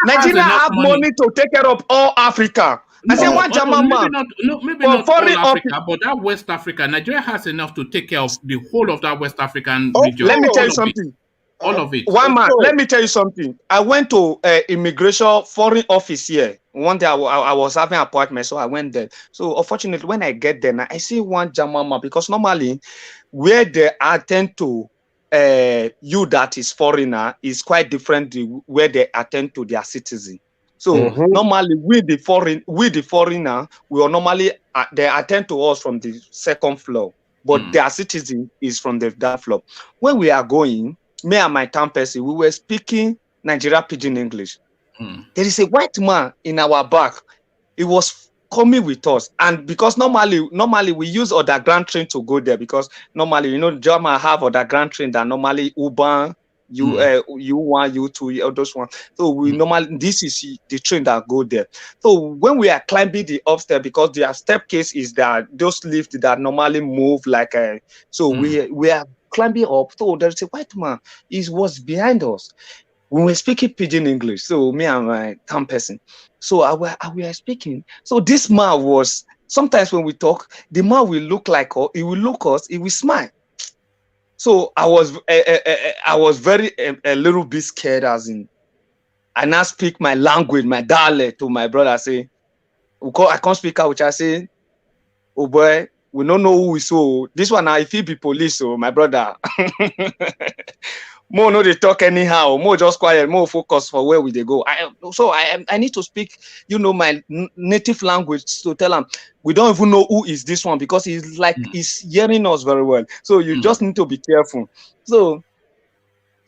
Nigeria have money to take care of all Africa. Maybe not all Africa, but that West Africa, Nigeria has enough to take care of the whole of that West African region. Let me tell you something. All of it. Let me tell you something. I went to immigration foreign office here. One day I was having an appointment, so I went there. So unfortunately, when I get there, now I see one German man because normally where they attend to you that is foreigner is quite different where they attend to their citizen. So normally we the foreigner, we are normally they attend to us from the second floor, but their citizen is from that floor. When we are going, me and my town person, we were speaking Nigeria Pidgin English. There is a white man in our back. He was coming with us, and because normally we use underground train to go there, because normally, you know, German have underground train that normally Uber, U1, U2, those one. So we normally, this is the train that go there. So when we are climbing the upstairs, because their staircase is that those lifts that normally move like so we are climbing up. So there's a white man. He was behind us. We were speaking Pidgin English. So me and my town person. So we are speaking. So this man was, sometimes when we talk, the man will look like us, he will look us, he will smile. So I was very a little bit scared, as in, I now speak my language, my dialect to my brother. I say, I can't speak out, which I say, oh boy, we don't know who we saw. This one, if he be police, so my brother. More no they talk anyhow, more just quiet, more focus for where we they go. I need to speak, you know, my native language to tell them we don't even know who is this one, because he's like he's hearing us very well. So you just need to be careful. So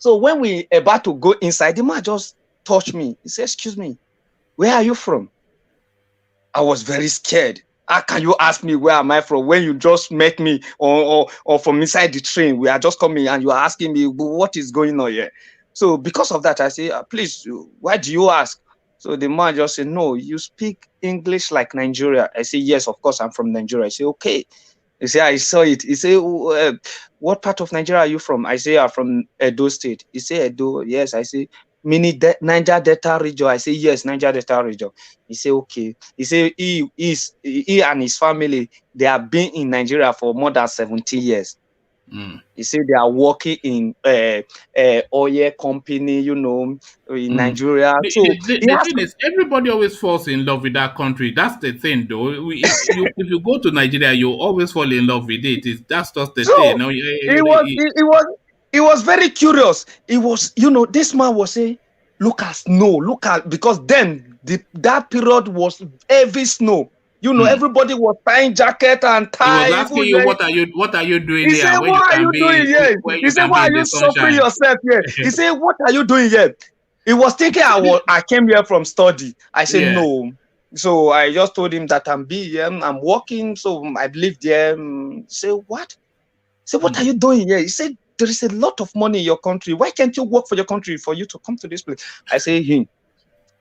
when we about to go inside, the man just touched me. He said, "Excuse me, where are you from?" I was very scared. How can you ask me where am I from when you just met me or from inside the train? We are just coming and you are asking me what is going on here. So because of that, I say, please, why do you ask? So the man just said, no, you speak English like Nigeria. I say, yes, of course, I'm from Nigeria. I say, okay. He say, I saw it. He say, what part of Nigeria are you from? I say, I'm from Edo State. He say, Edo, yes. I say, Niger Delta region. I say, yes, Niger Delta region. He say, okay. He say, he and his family, they have been in Nigeria for more than 70 years. He said they are working in oil company, you know, in Nigeria. So the thing is, everybody always falls in love with that country. That's the thing, though. If you go to Nigeria, you always fall in love with it. That's just the thing. No, he was very curious. It was, you know, this man was saying, look at snow, because then that period was heavy snow. You know, everybody was tying jacket and tie. He was asking you, what are you doing here? He said, what are you doing here? He said, why are you suffering yourself here? He said, what are you doing here? He was thinking I came here from study. I said, no. So I just told him that I'm working, so I live there. He said, what? He said, what are you doing here? He said, there is a lot of money in your country. Why can't you work for your country for you to come to this place? I say,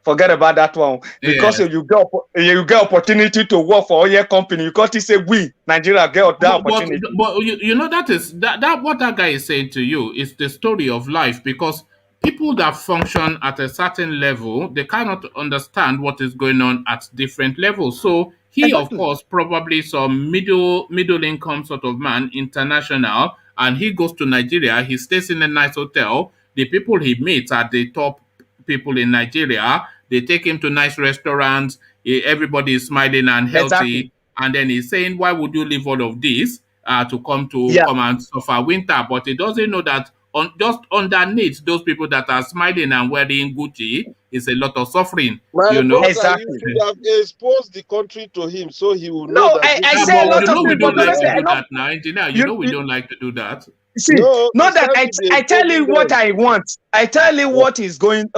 forget about that one, because you get opportunity to work for your company. You got to say we Nigeria get that opportunity. But you know, that is that what that guy is saying to you is the story of life, because people that function at a certain level, they cannot understand what is going on at different levels. So he, of course, probably some middle income sort of man, international, and he goes to Nigeria. He stays in a nice hotel. The people he meets are the top people in Nigeria. They take him to nice restaurants. Everybody is smiling and healthy. Exactly. And then he's saying, why would you leave all of this to come and suffer winter? But he doesn't know that just underneath those people that are smiling and wearing Gucci is a lot of suffering. You know, exactly. You should have exposed the country to him so he will know that. I say a lot of people don't like to do that now, engineer. You know we don't like to do that. See, not that I tell you what I want. I tell you what is going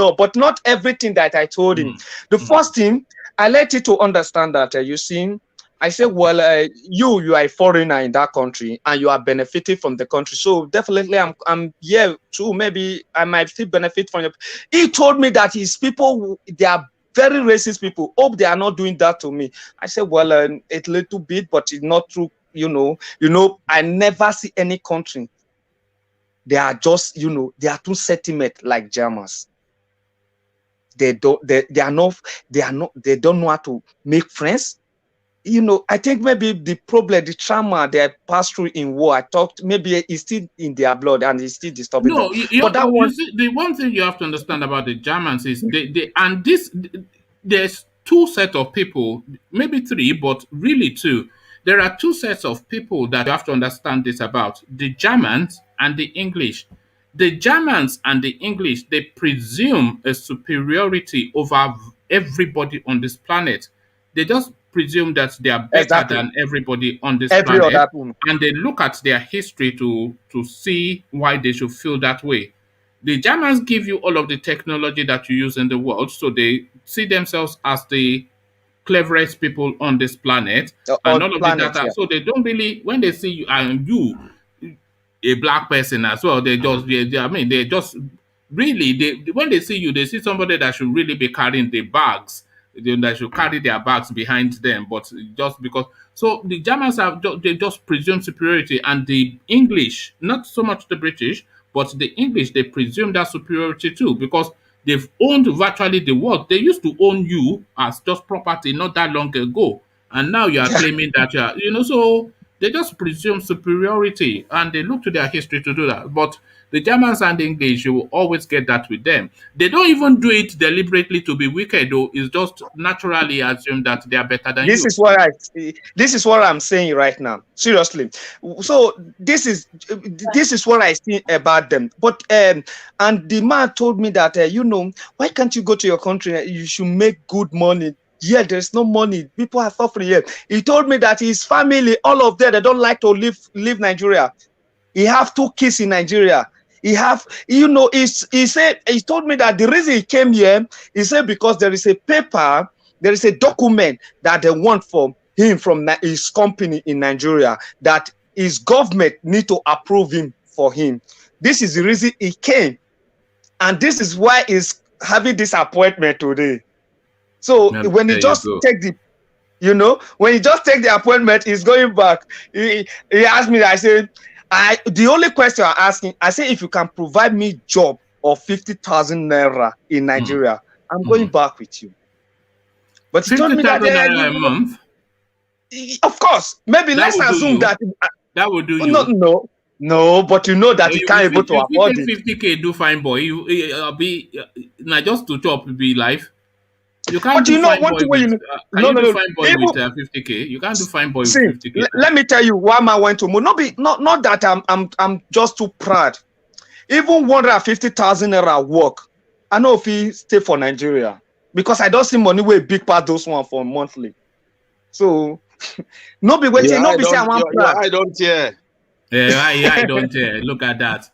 on, but not everything that I told him. The first thing, I let you to understand that you see, I say, well, you are a foreigner in that country and you are benefiting from the country. So definitely I'm here too. Maybe I might still benefit from you. He told me that his people, they are very racist people. Hope they are not doing that to me. I said, well, a little bit, but it's not true. You know, I never see any country. They are just, they are too sentiment like Germans. They don't know how to make friends. I think maybe the problem, the trauma they pass through in war, I talked, maybe it's still in their blood and it's still disturbing them. The one thing you have to understand about the Germans is there's two sets of people, maybe three, but really two. There are two sets of people that you have to understand this about: the Germans and the English. The Germans and the English, they presume a superiority over everybody on this planet. They just presume that they are better Exactly. than everybody on this Every planet, other one. and they look at their history to see why they should feel that way. The Germans give you all of the technology that you use in the world, so they see themselves as the cleverest people on this planet, and On all of the planet, data. yeah. So they don't really, when they see you and you, a black person as well, I mean, they just really, when they see you, they see somebody that should really be carrying the bags, that should carry their bags behind them, but just because. So the Germans they just presume superiority, and the English, not so much the British, but the English, they presume that superiority too, because they've owned virtually the world. They used to own you as just property not that long ago, and now you are claiming that you are, so they just presume superiority, and they look to their history to do that. But the Germans and the English, you will always get that with them. They don't even do it deliberately to be wicked, though. It's just naturally assume that they are better than This you. is what I'm saying right now. Seriously. So this is what I see about them. But and the man told me that why can't you go to your country? You should make good money. Yeah, there's no money. People are suffering here. He told me that his family, all of them, they don't like to leave Nigeria. He have 2 kids in Nigeria. He have, he told me that the reason he came here, he said because there is a paper, there is a document that they want from him, from his company in Nigeria, that his government need to approve him for him. This is the reason he came. And this is why he's having this appointment today. So when he just take the, when he just take the appointment, he's going back. He asked me that. I said, the only question I'm asking, I say, if you can provide me job of 50,000 naira in Nigeria, I'm going back with you. But he told me that a month. Of course, maybe let's assume that would do you. No, but you know that he can't able to afford it. 50K do fine boy. You be not just to chop be life. You can't but do fine boy with, fine boy with 50K? You can't do fine boy with 50K. Let me tell you why I went to move. Not that I'm just too proud. Even 150,000 naira work, I know if he stay for Nigeria, because I don't see money where big part those one for monthly. So no be waiting, no be say I want proud. I don't care. Yeah, I don't care. Look at that.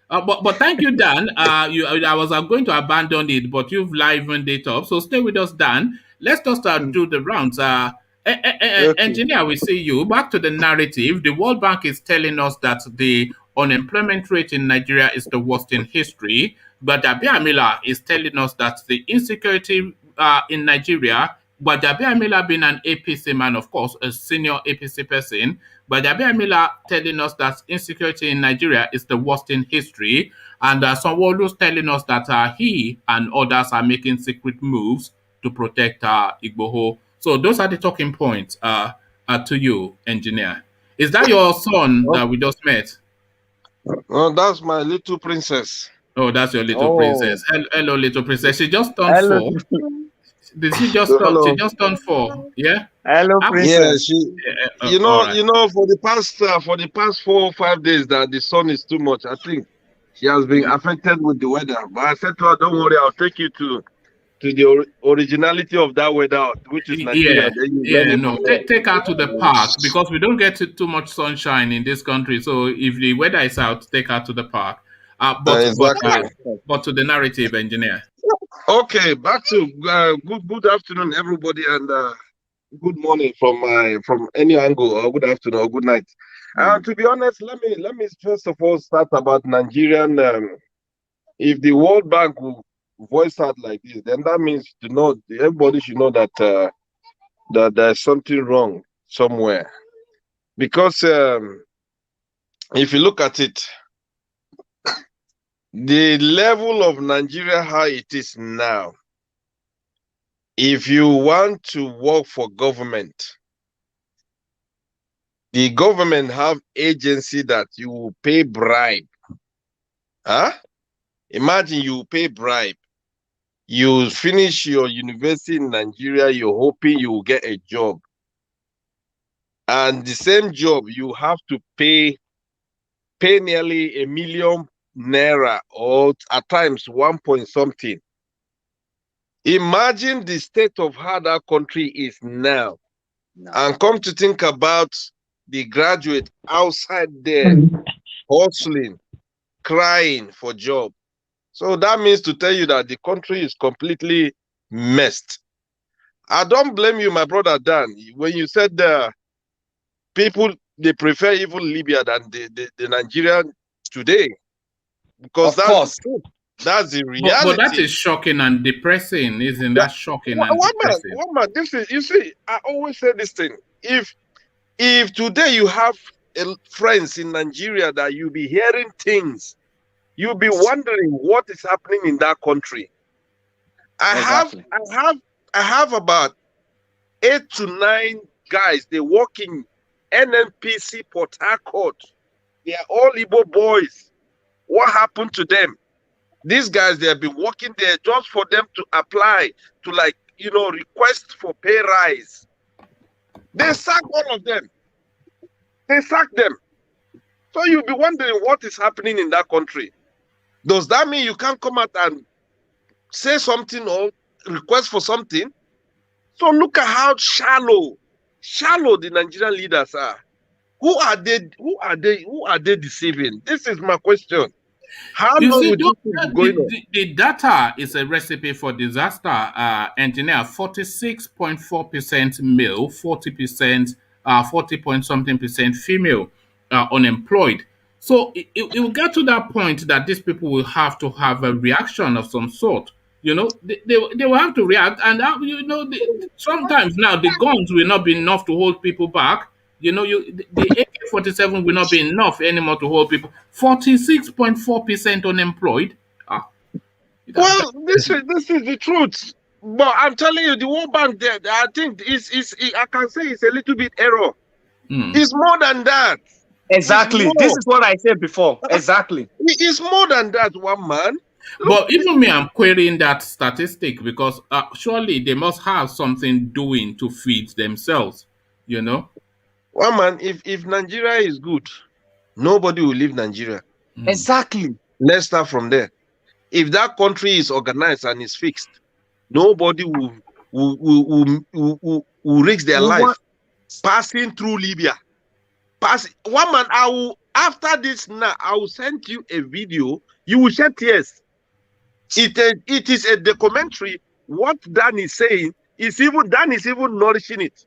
But thank you, Dan. I was going to abandon it, but you've livened it up. So stay with us, Dan. Let's just do the rounds. Okay. Engineer, we see you. Back to the narrative. The World Bank is telling us that the unemployment rate in Nigeria is the worst in history. But GBAJABIAMILA is telling us that the insecurity in Nigeria, GBAJABIAMILA being an APC man, of course, a senior APC person, but GBAJABIAMILA telling us that insecurity in Nigeria is the worst in history. And Sanwo Olu is telling us that he and others are making secret moves to protect Igboho. So those are the talking points to you, engineer. Is that your son that we just met? Oh, that's my little princess. Oh, that's your little princess. Hello, little princess. She just turned 4. Did she just turn? She just turned 4. Yeah. Hello, princess. Yeah, you know, for the past 4 or 5 days that the sun is too much. I think she has been affected with the weather. But I said to her, "Don't worry, I'll take you to the originality of that weather, which is Nigeria." Take her to the park, because we don't get too much sunshine in this country. So if the weather is out, take her to the park. But to the narrative, engineer. Okay, back to good afternoon, everybody, and good morning from any angle, or good afternoon or good night. To be honest, let me first of all start about Nigerian. If the World Bank will voice out like this, then that means everybody should know that that there's something wrong somewhere, because if you look at it, the level of Nigeria, how it is now, if you want to work for government, the government have agency that you will pay bribe. Imagine you pay bribe. You finish your university in Nigeria, you're hoping you will get a job. And the same job, you have to pay pay nearly 1 million naira, or at times 1 point something. Imagine the state of how that country is now. No. And come to think about the graduate outside there hustling, crying for job. So that means to tell you that the country is completely messed. I don't blame you, my brother Dan, when you said people, they prefer even Libya than the Nigerian today. Because that's the reality. But that is shocking and depressing, isn't that shocking and depressing? One man, this is, you see, I always say this thing. If today you have friends in Nigeria that you'll be hearing things, you'll be wondering what is happening in that country. I have about 8 to 9 guys. They work in NNPC Port Harcourt. They are all Igbo boys. What happened to them? These guys, they have been working there just for them to apply to, like, request for pay rise. They sacked all of them. They sacked them. So you'll be wondering what is happening in that country. Does that mean you can't come out and say something or request for something? So look at how shallow the Nigerian leaders are. Who are they deceiving? This is my question. How long would this be going on? The data is a recipe for disaster, engineer. 46.4% male, 40%, 40-point-something% female unemployed. So it will get to that point that these people will have to have a reaction of some sort. They will have to react, and sometimes now the guns will not be enough to hold people back. The AK-47 will not be enough anymore to hold people. 46.4% unemployed. Well, this is the truth. But I'm telling you, the World Bank there, I think I can say it's a little bit error. It's more than that. Exactly. This is what I said before. Exactly. It's more than that, one man. But even me, I'm querying that statistic because surely they must have something doing to feed themselves, One man, if Nigeria is good, nobody will leave Nigeria. Exactly. Let's start from there. If that country is organized and is fixed, nobody will risk their life passing through Libya. One man, after this now, I will send you a video. You will shed tears. It is a documentary. What Dan is saying Dan is even nourishing it.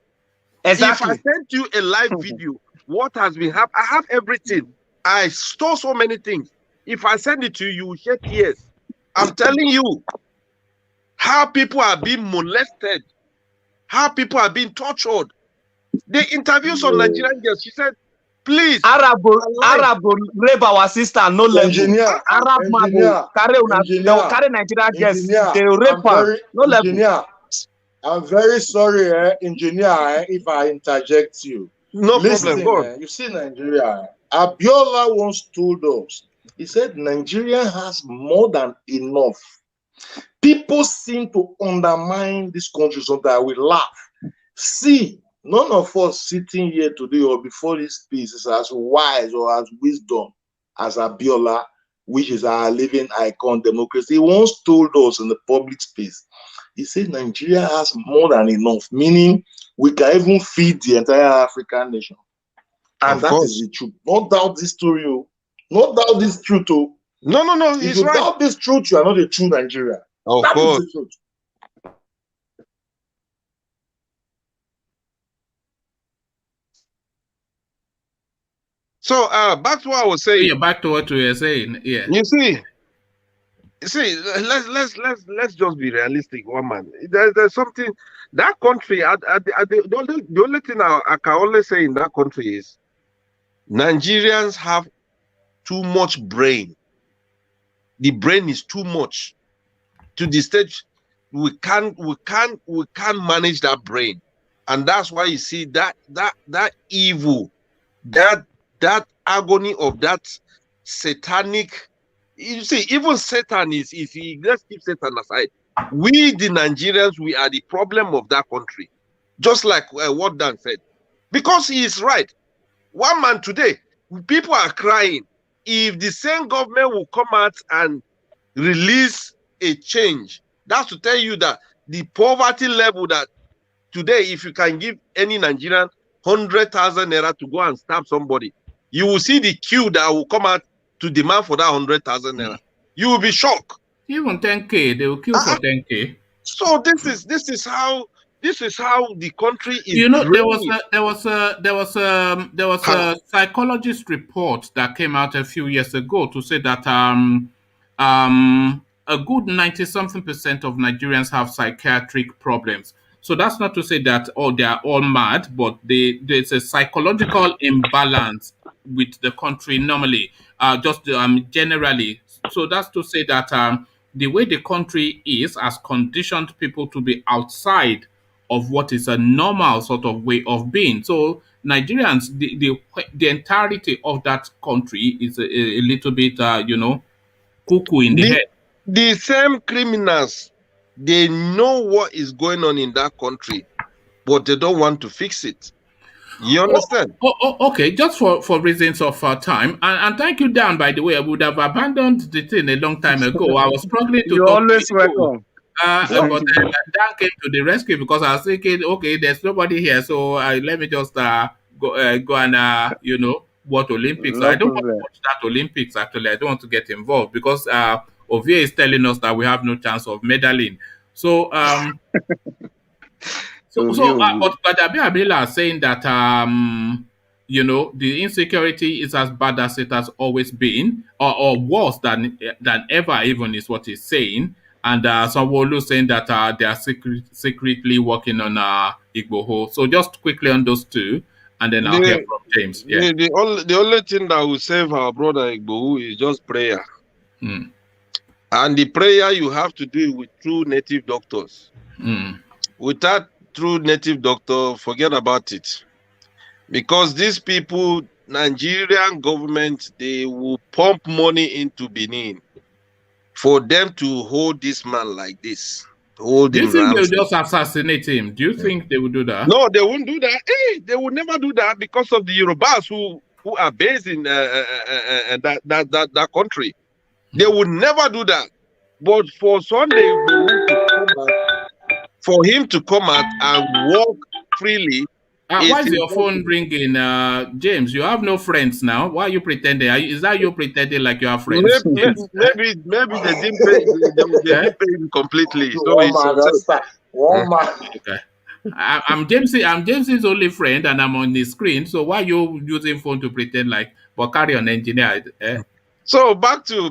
Exactly. If I send you a live video, what has been happening? I have everything. I store so many things. If I send it to you, you will shed tears. I'm telling you how people are being molested, how people are being tortured. They interviewed some Nigerian girls. She said, please. Arab rape our sister, no level. Arab man will carry Nigerian girls. They rape her, no level. I'm very sorry, engineer, if I interject you. No problem. You see Nigeria. Abiola once told us, he said Nigeria has more than enough. People seem to undermine this country sometimes. We laugh. See, none of us sitting here today or before this speech is as wise or as wisdom as Abiola, which is our living icon democracy. He once told us in the public space, he said Nigeria has more than enough, meaning we can even feed the entire African nation. And that is the truth. Not doubt this story. Not doubt this truth. No. If you doubt this truth, you are not a true Nigerian. That is the truth. So back to what I was saying. Yeah, back to what you were saying. Yeah. You see, let's just be realistic, one man. There's something that country. The only thing I can only say in that country is Nigerians have too much brain. The brain is too much to the stage we can't manage that brain, and that's why you see that evil, that agony of that satanic. You see, even Satan let's keep Satan aside. We, the Nigerians, we are the problem of that country. Just like what Dan said. Because he is right. One man today, people are crying. if the same government will come out and release a change, that's to tell you that the poverty level that today, if you can give any Nigerian 100,000 naira to go and stab somebody, you will see the queue that will come out to demand for that 100,000 naira. You will be shocked. Even 10K, they will kill for 10K. So this is how the country is. You know, there was a psychologist report that came out a few years ago to say that a good 90-something% of Nigerians have psychiatric problems. So that's not to say that they are all mad, but there's a psychological imbalance with the country normally, generally. So that's to say that the way the country is has conditioned people to be outside of what is a normal sort of way of being. So Nigerians, the entirety of that country is a little bit, cuckoo in the head. The same criminals, they know what is going on in that country, but they don't want to fix it. You understand? Okay. Just for reasons of time, and thank you, Dan. By the way, I would have abandoned the thing a long time ago. I was struggling to. You're always welcome. But Dan came to the rescue because I was thinking, okay, there's nobody here, so let me just go and watch Olympics. No I don't problem. want to watch that Olympics. Actually, I don't want to get involved because Ovie is telling us that we have no chance of medaling. So but GBAJABIAMILA is saying that the insecurity is as bad as it has always been, or worse than ever, even is what he's saying. And Sanwo Olu saying that they are secretly working on Igboho. So just quickly on those two, and then I'll hear from James. Yeah. The only thing that will save our brother Igboho is just prayer. And the prayer you have to do with true native doctors. Without true native doctor, forget about it. Because these people, Nigerian government, they will pump money into Benin for them to hold this man like this. Do you think they'll just assassinate him? Do you think they will do that? No, they won't do that. Hey, they will never do that because of the Yorubas who are based in that country. They would never do that. But for Sunday, for him to come out and walk freely. Why is your phone ringing, James? You have no friends now. Why are you pretending? Is that you pretending like you have friends? Maybe they didn't pay him completely. So one man. Okay. I'm James's only friend, and I'm on the screen. So why are you using phone to pretend like? But carry on, engineer. So back to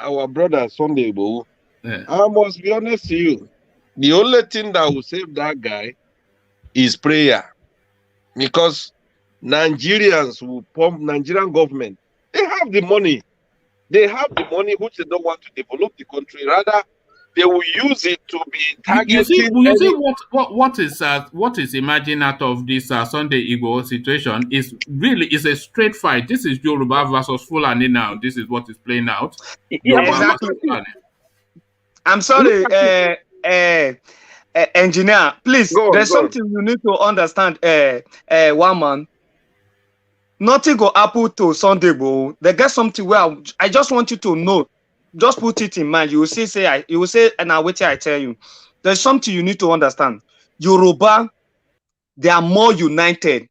our brother Sunday Igboho. I must be honest to you. The only thing that will save that guy is prayer, because Nigerians will pump Nigerian government. They have the money. They have the money which they don't want to develop the country. Rather, they will use it to be targeting. You see what is emerging out of this Sunday Igboho situation is a straight fight. This is Yoruba versus Fulani now. This is what is playing out. Yeah, exactly. I'm sorry, engineer, please. There's something you need to understand. One man, nothing go happen to Sunday Igboho. They get something where I just want you to know. Just put it in mind. You will say, and I'll wait till I tell you. There's something you need to understand. Yoruba, they are more united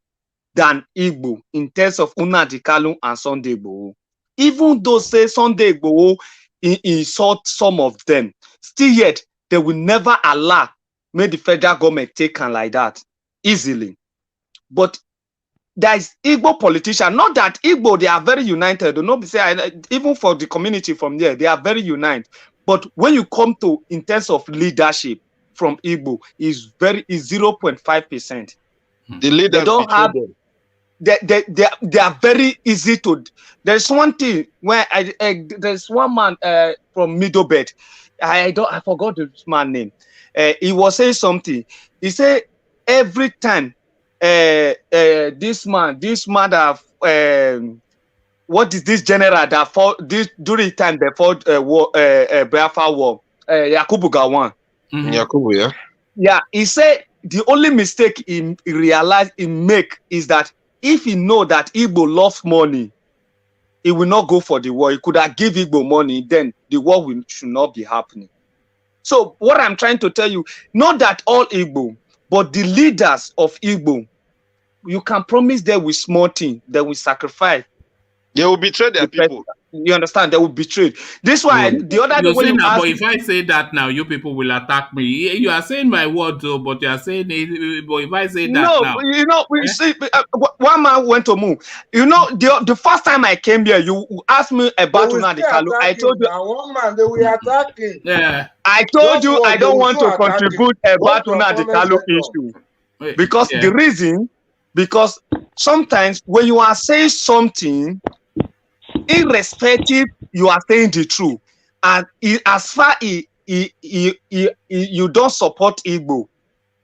than Igbo in terms of Nnamdi Kanu and Sunday Igboho. Even though say Sunday Igboho insult some of them, still yet they will never allow make the federal government take on like that easily. But there is Igbo politician, not that Igbo, they are very united. Do not say, even for the community from there, they are very united. But when you come to in terms of leadership from Igbo, is 0.5%. The leaders don't have. They are very easy to. There's one thing where there's one man from Middle Belt. I forgot this man's name. He was saying something. He said every time this man that what is this general that fought this during the time they fought Biafra war, Yakubu Gowon. Yakubu, yeah. Yeah, he said the only mistake he realized he make is that if he know that Igbo loves money, he will not go for the war. He could have given Igbo money, then the war should not be happening. So what I'm trying to tell you, not that all Igbo, but the leaders of Igbo, you can promise them with small things, they will sacrifice. They will betray their people. You understand? They will betray. This why the other day when you ask, but if I say that now, you people will attack me. You are saying my word though, but you are saying it. But if I say that now, you know, we see one man went to move. You know, the first time I came here, you asked me about Nnamdi Kanu. I told you one man they will attacking. Yeah. I told you I don't want to contribute about Nnamdi Kanu issue because the reason, because sometimes when you are saying something, irrespective, you are saying the truth, and as far as you don't support Igbo,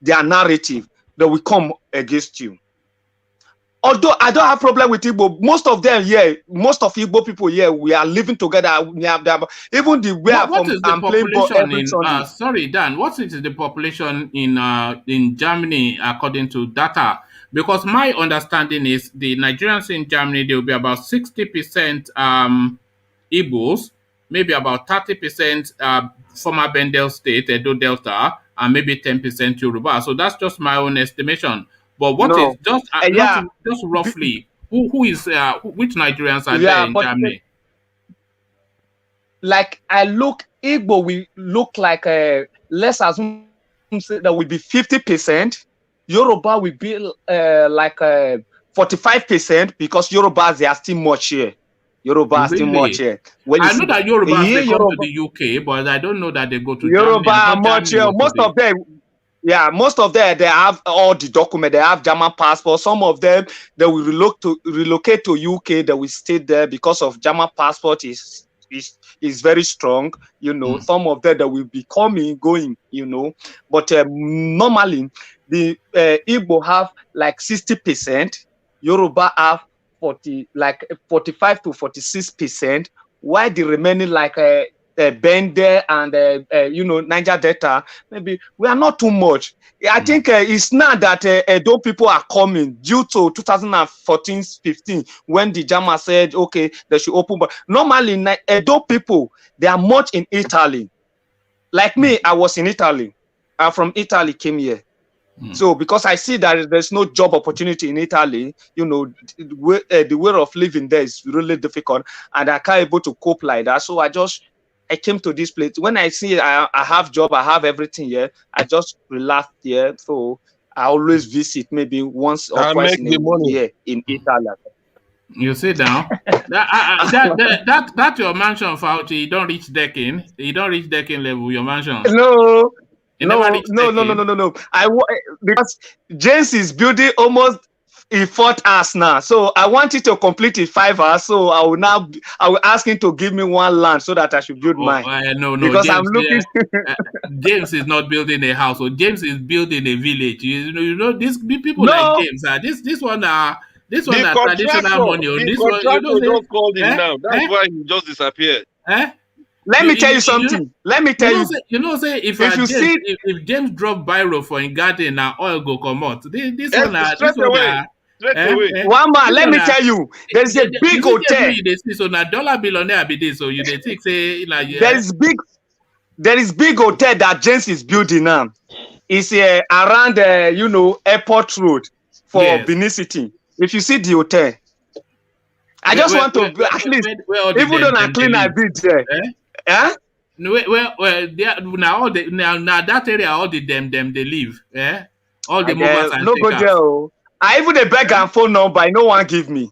their narrative, they will come against you. Although I don't have problem with Igbo, most of them here, most of Igbo people here, we are living together. We have even the way I'm playing ball every Sunday. Sorry, Dan. What is the population in Germany according to data? Because my understanding is the Nigerians in Germany, there will be about 60% Igbos, maybe about 30% former Bendel State, Edo Delta, and maybe 10% Yoruba. So that's just my own estimation. But what is just roughly who is which Nigerians are there in Germany? Like I look, Igbo we look like let's assume that will be 50%. Yoruba will be like 45% because Yorubas they are still much here. Yoruba are still much here. I know that Yorubas they come to the UK, but I don't know that they go to Yoruba are much here. Most of them. Yeah, most of them, they have all the documents. They have German passport. Some of them, they will relocate to UK. They will stay there because of German passport is very strong. You know, some of them, they will be coming, going, you know. But normally, the Igbo have like 60%. Yoruba have 45 to 46%. While the remaining like Bende and you know, Niger Delta, maybe we are not too much. I think it's not that Edo people are coming due to 2014-15 when the Jama said okay they should open. But normally Edo people, they are much in Italy. Like me, I was in Italy. I'm from Italy, came here. So because I see that there's no job opportunity in Italy, you know, the way of living there is really difficult, and I can't able to cope like that. So I came to this place. When I see I have job, I have everything here, I just relax here. So I always visit maybe once or twice in a year in Italy. You sit down. that your mansion, Fauci, you don't reach decking. You don't reach decking level, your mansion. No. No. Because James is building almost in 4 hours now. So I want it to complete in 5 hours. So I will ask him to give me one land so that I should build mine. No. Because James, I'm looking. James is not building a house. So James is building a village. You know these people like James. This one are traditional money. This one, you know, just called him now. That's why he just disappeared. Let me tell you something. Let me tell you. Say if James drop biro for in garden and oil go come out. This straight away. One man, let me tell you, there's a big hotel. So na dollar billionaire be this. So you dey think say like there is big hotel that James is building now. It's around you know, Airport Road for Benin City. If you see the hotel, I just want to at least even though I clean a bit there. Now that area all the them they live. All the movers and shakers. I even a beg and phone number, no one give me.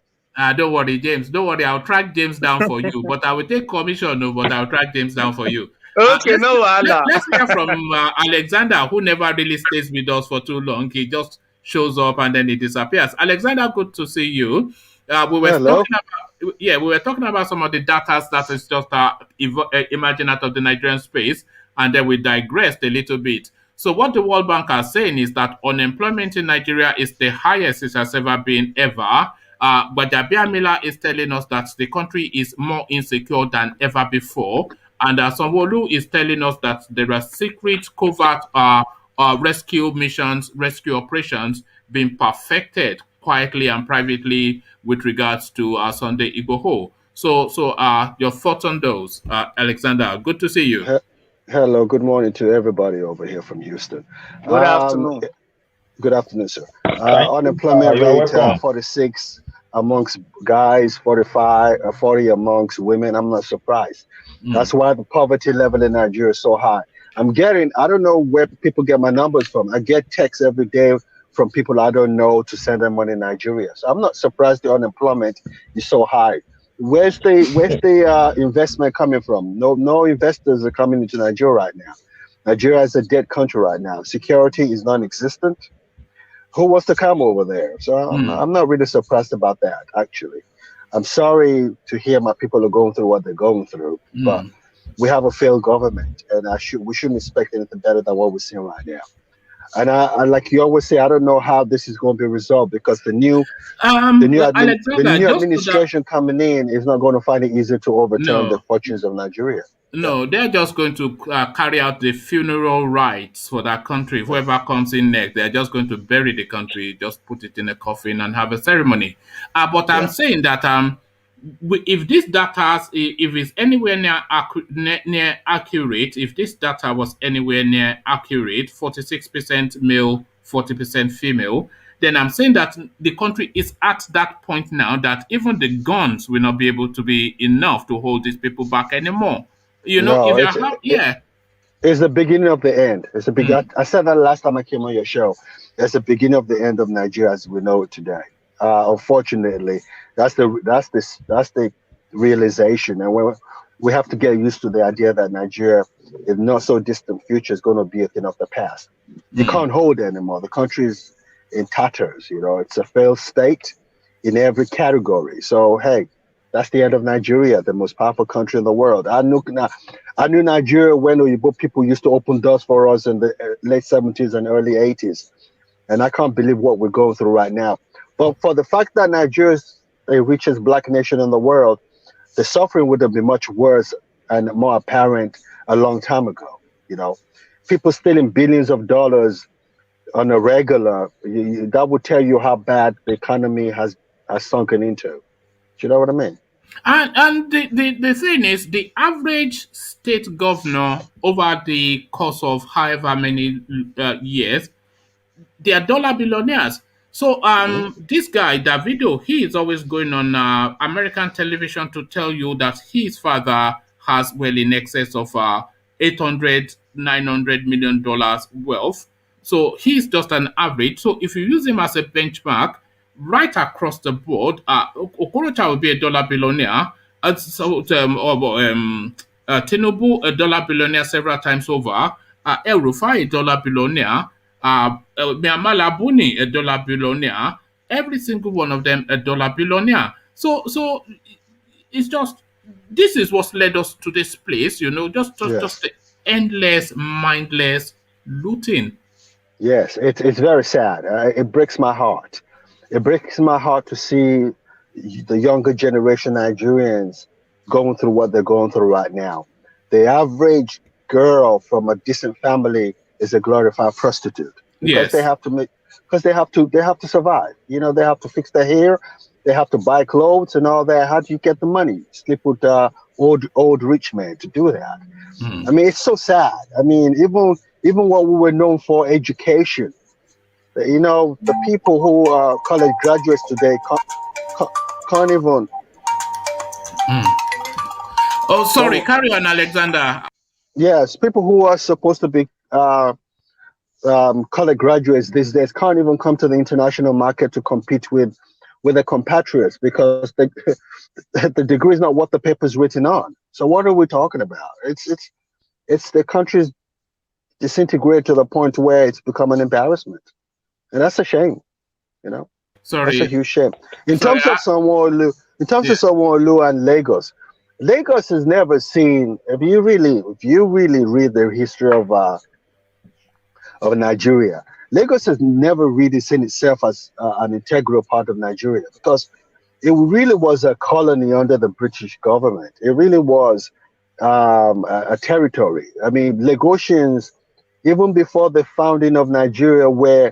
Don't worry, James. Don't worry, I'll track James down for you. But I will take commission, but I'll track James down for you. Okay, let's hear from Alexander, who never really stays with us for too long. He just shows up and then he disappears. Alexander, good to see you. We were talking about some of the data that is just emerging out of the Nigerian space, and then we digressed a little bit. So what the World Bank are saying is that unemployment in Nigeria is the highest it has ever been ever. GBAJABIAMILA is telling us that the country is more insecure than ever before. And Sanwo Olu is telling us that there are secret covert rescue missions, rescue operations being perfected quietly and privately with regards to Sunday Igboho. So your thoughts on those, Alexander? Good to see you. Hello, good morning to everybody over here from Houston. Good afternoon. Good afternoon, sir. Unemployment rate 46 amongst guys, 45, 40 amongst women. I'm not surprised. That's why the poverty level in Nigeria is so high. I don't know where people get my numbers from. I get texts every day from people I don't know to send them money in Nigeria. So I'm not surprised the unemployment is so high. Where's the investment coming from? No investors are coming into Nigeria right now. Nigeria is a dead country right now. Security is non-existent. Who wants to come over there? So I'm not really surprised about that, actually. I'm sorry to hear my people are going through what they're going through, but we have a failed government, and we shouldn't expect anything better than what we're seeing right now. And I like you always say, I don't know how this is going to be resolved, because the new administration coming in is not going to find it easy to overturn the fortunes of Nigeria. No, they're just going to carry out the funeral rites for that country. Whoever comes in next, they're just going to bury the country, just put it in a coffin and have a ceremony. But I'm saying that if this data, if it's anywhere near accurate, if this data was anywhere near accurate, 46% male, 40% female, then I'm saying that the country is at that point now that even the guns will not be able to be enough to hold these people back anymore. You know, it's the beginning of the end. It's a I said that last time I came on your show. It's the beginning of the end of Nigeria as we know it today. Unfortunately, that's the realization, and we have to get used to the idea that Nigeria, in not so distant future, is going to be a thing of the past. You can't hold it anymore. The country is in tatters. You know, it's a failed state in every category. So hey, that's the end of Nigeria, the most powerful country in the world. I knew Nigeria when Igbo people used to open doors for us in the late 70s and early 80s. And I can't believe what we're going through right now. But for the fact that Nigeria is the richest black nation in the world, the suffering would have been much worse and more apparent a long time ago. You know, people stealing billions of dollars on a regular, that would tell you how bad the economy has sunken into. Do you know what I mean? And the thing is, the average state governor over the course of however many years, they are dollar billionaires. So this guy, Davido, he is always going on American television to tell you that his father has well in excess of $800, $900 million wealth. So he's just an average. So if you use him as a benchmark, right across the board, Okorocha will be a dollar billionaire. Tinubu, a dollar billionaire several times over. El Rufai, a dollar billionaire. Miamala Buni, a dollar billionaire. Every single one of them, a dollar billionaire. So it's just, this is what led us to this place, you know, just the endless, mindless looting. Yes, it's very sad. It breaks my heart. It breaks my heart to see the younger generation Nigerians going through what they're going through right now. The average girl from a decent family is a glorified prostitute because they have to survive. You know, they have to fix their hair, they have to buy clothes and all that. How do you get the money? Sleep with old rich men to do that. I mean, it's so sad. I mean, even what we were known for, education. You know, the people who are college graduates today can't even. Oh, sorry. Carry on, Alexander. Yes, people who are supposed to be college graduates these days can't even come to the international market to compete with their compatriots because the degree is not what the paper is written on. So what are we talking about? It's the country's disintegrated to the point where it's become an embarrassment. And that's a shame, you know. Sorry, that's a huge shame. In terms of Sanwo Olu and Lagos has never seen. If you really read the history of Nigeria, Lagos has never really seen itself as an integral part of Nigeria because it really was a colony under the British government. It really was a territory. I mean, Lagosians, even before the founding of Nigeria, were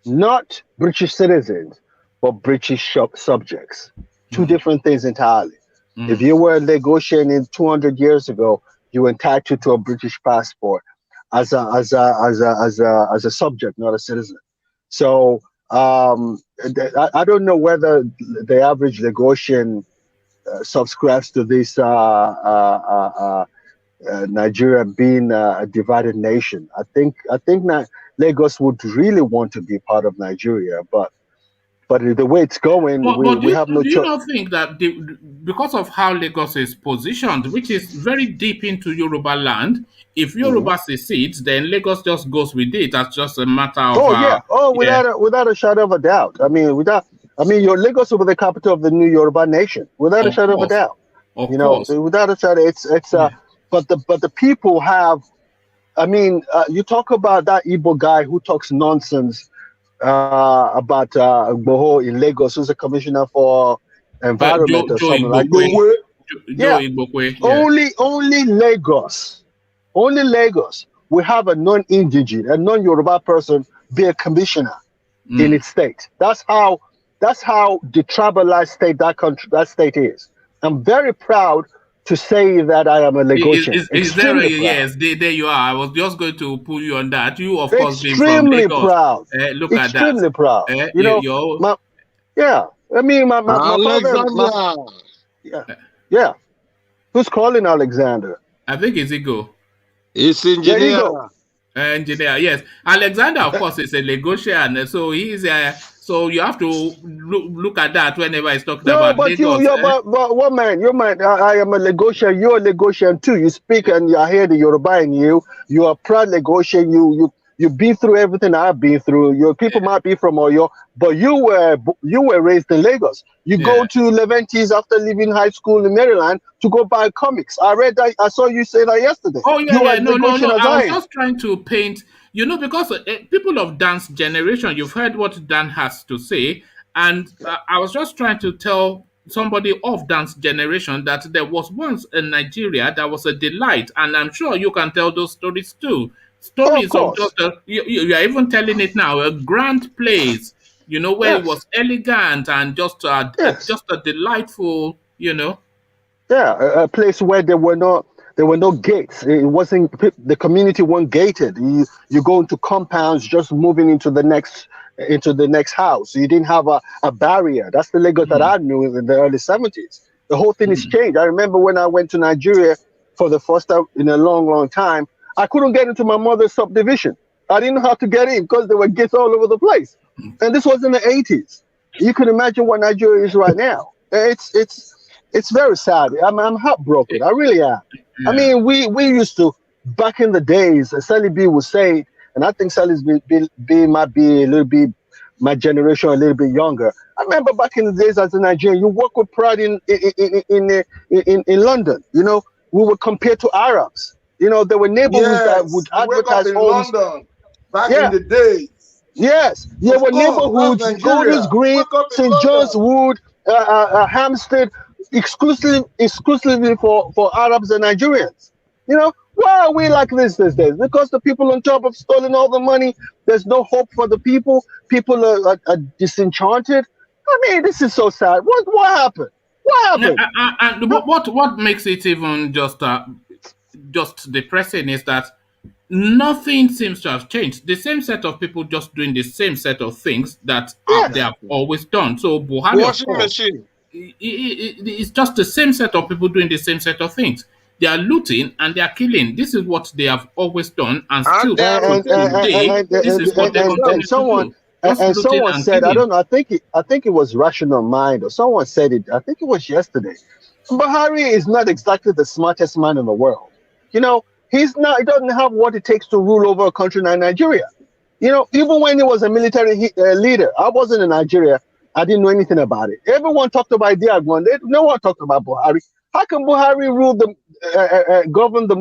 not British citizens, but British subjects. Two different things entirely. If you were negotiating 200 years ago, you were entitled to a British passport as a subject, not a citizen. So I don't know whether the average Lagosian subscribes to this Nigeria being a divided nation. I think that Lagos would really want to be part of Nigeria, but the way it's going, we have no choice. Do you not think that because of how Lagos is positioned, which is very deep into Yoruba land, if Yoruba secedes, then Lagos just goes with it. That's just a matter of. Without a shadow of a doubt. I mean, your Lagos will be the capital of the new Yoruba nation, without a shadow of a doubt. Of course. Without a shadow, it's but the people have. I mean, you talk about that Igbo guy who talks nonsense about Igboho in Lagos, who's a commissioner for environment or something like that. Only Lagos will have a non-indigenous, a non-Yoruba person be a commissioner in its state. That's how detribalized state that state is. I'm very proud to say that I am a Lagosian. Yes, there you are. I was just going to pull you on that. You, of course, being from extremely Lagos. Proud. Look at that. Extremely proud. I mean, my Alexander. Yeah. Who's calling Alexander? I think it's Ego. It's engineer. Engineer, yes. Alexander, of course, is a Lagosian, so he's so you have to look at that whenever he's talking about Lagos. But what man? You man, I am a Lagosian. You're a Lagosian too. You speak and I hear the Yoruba in you. You are proud Lagosian. You've been through everything I've been through. Your people might be from Oyo, but you were raised in Lagos. You go to Leventis after leaving high school in Maryland to go buy comics. I read that. I saw you say that yesterday. Oh yeah, no. I was just trying to paint. Because people of Dan's generation, you've heard what Dan has to say, and I was just trying to tell somebody of Dan's generation that there was once in Nigeria that was a delight, and I'm sure you can tell those stories too. Stories of just you are even telling it now, a grand place, where it was elegant and just a delightful, Yeah, a place where there were no gates. It wasn't, the community weren't gated. You go into compounds, just moving into the next house. You didn't have a barrier. That's the Lagos that I knew in the early 70s. The whole thing has changed. I remember when I went to Nigeria for the first time in a long, long time, I couldn't get into my mother's subdivision. I didn't know how to get in because there were gates all over the place. And this was in the 80s. You can imagine what Nigeria is right now. It's very sad. I'm heartbroken. I really am. Yeah. I mean, we used to, back in the days, Sally B would say, and I think Sally B might be a little bit, my generation a little bit younger. I remember back in the days as a Nigerian, you work with pride in London. We were compared to Arabs. There were neighborhoods that would advertise in London back in the days. Yes, there were neighborhoods, Golders Green, St. John's Wood, Hampstead, exclusively for Arabs and Nigerians. Why are we like this these days? Because the people on top have stolen all the money. There's no hope for the people. People are disenchanted. I mean, this is so sad. What happened? What happened? And what makes it even just depressing is that nothing seems to have changed. The same set of people just doing the same set of things that they have always done. So Buhari, washing machine. It's just the same set of people doing the same set of things. They are looting and they are killing. This is what they have always done, and still today, this is what they continue to do. And someone said, I don't know, I think it was Rational Mind, or someone said it, I think it was yesterday. Buhari is not exactly the smartest man in the world. He doesn't have what it takes to rule over a country like Nigeria. Even when he was a military leader, I wasn't in Nigeria, I didn't know anything about it. Everyone talked about Diagon. No one talked about Buhari. How can Buhari govern the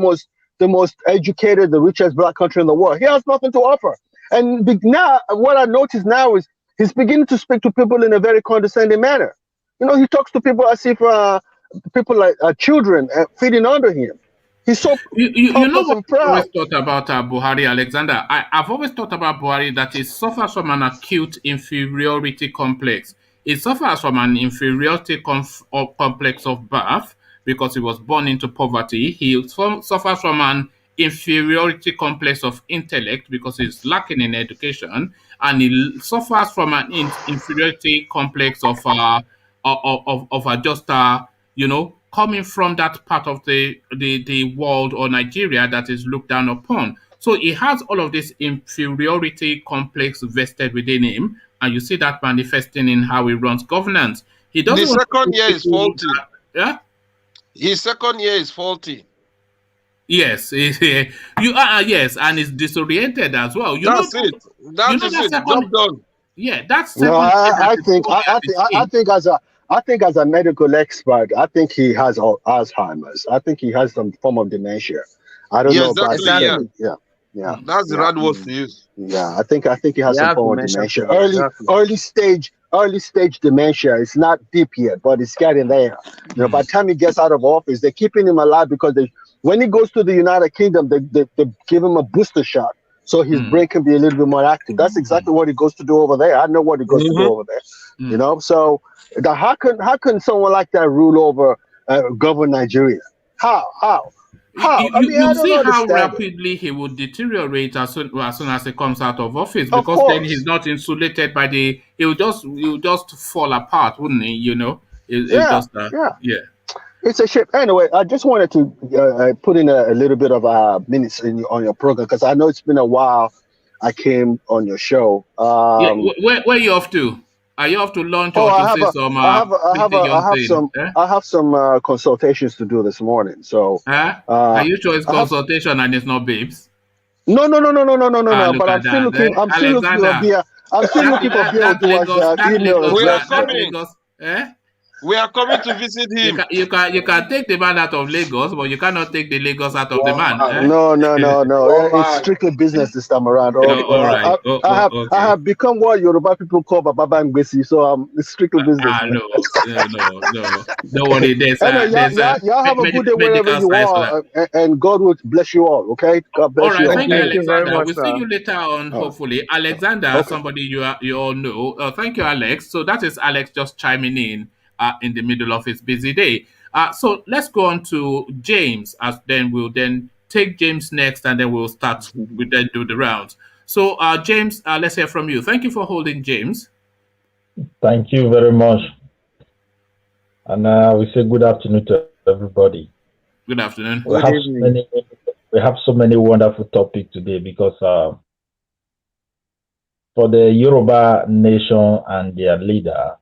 most educated, the richest black country in the world? He has nothing to offer. And now, what I notice now is he's beginning to speak to people in a very condescending manner. He talks to people as if people like children feeding under him. He's so you know what I always thought about Buhari, Alexander? I've always thought about Buhari that he suffers from an acute inferiority complex. He suffers from an inferiority complex of birth because he was born into poverty. He suffers from an inferiority complex of intellect because he's lacking in education, and he suffers from an inferiority complex of just coming from that part of the world or Nigeria that is looked down upon. So he has all of this inferiority complex vested within him, and you see that manifesting in how he runs governance. He doesn't. The second year is faulty. Yeah. His second year is faulty. Yes, yes, and it's disoriented as well. That's it. That is it. Job done. Yeah, that's no. I think as a medical expert, I think he has Alzheimer's. I think he has some form of dementia. I don't know about yeah. That's the right word to use. Yeah, I think he has some form of dementia. Early stage dementia. It's not deep yet, but it's getting there. You know, by the time he gets out of office, they're keeping him alive because when he goes to the United Kingdom, they give him a booster shot, so his brain can be a little bit more active. That's exactly what he goes to do over there. I know what he goes to do over there. You know, so how can someone like that rule over govern Nigeria? How? You see how rapidly he would deteriorate as soon as he comes out of office, because then he's not insulated by he'll just fall apart, wouldn't he? You know, yeah. It's a shame. Anyway, I just wanted to put in a little bit of minutes on your program, because I know it's been a while I came on your show. Where are you off to? Are you off to lunch or to say some? I have some consultations to do this morning. So, are you sure it's consultation and it's not babes? No. But I'm still looking. I'm still looking for beer. I'm still looking for beer to email. We are coming. We are coming to visit him. You can take the man out of Lagos, but you cannot take the Lagos out of the man. No. It's strictly business this time around. I have become what Yoruba people call Baba Ngbesi, so it's strictly business. No. Don't worry. Y'all have a good day wherever you are, and God will bless you all. Okay. God bless you. All right. Thank you, Alexander. We'll see you later on. Hopefully, Alexander, somebody you all know. Thank you, Alex. So that is Alex just chiming in the middle of his busy day. So let's go on to James, as then we'll take James next, and then we'll then do the rounds. So James, let's hear from you. Thank you for holding, James. Thank you very much. And we say good afternoon to everybody. Good afternoon. We have so many wonderful topics today, because for the Yoruba nation and their leader,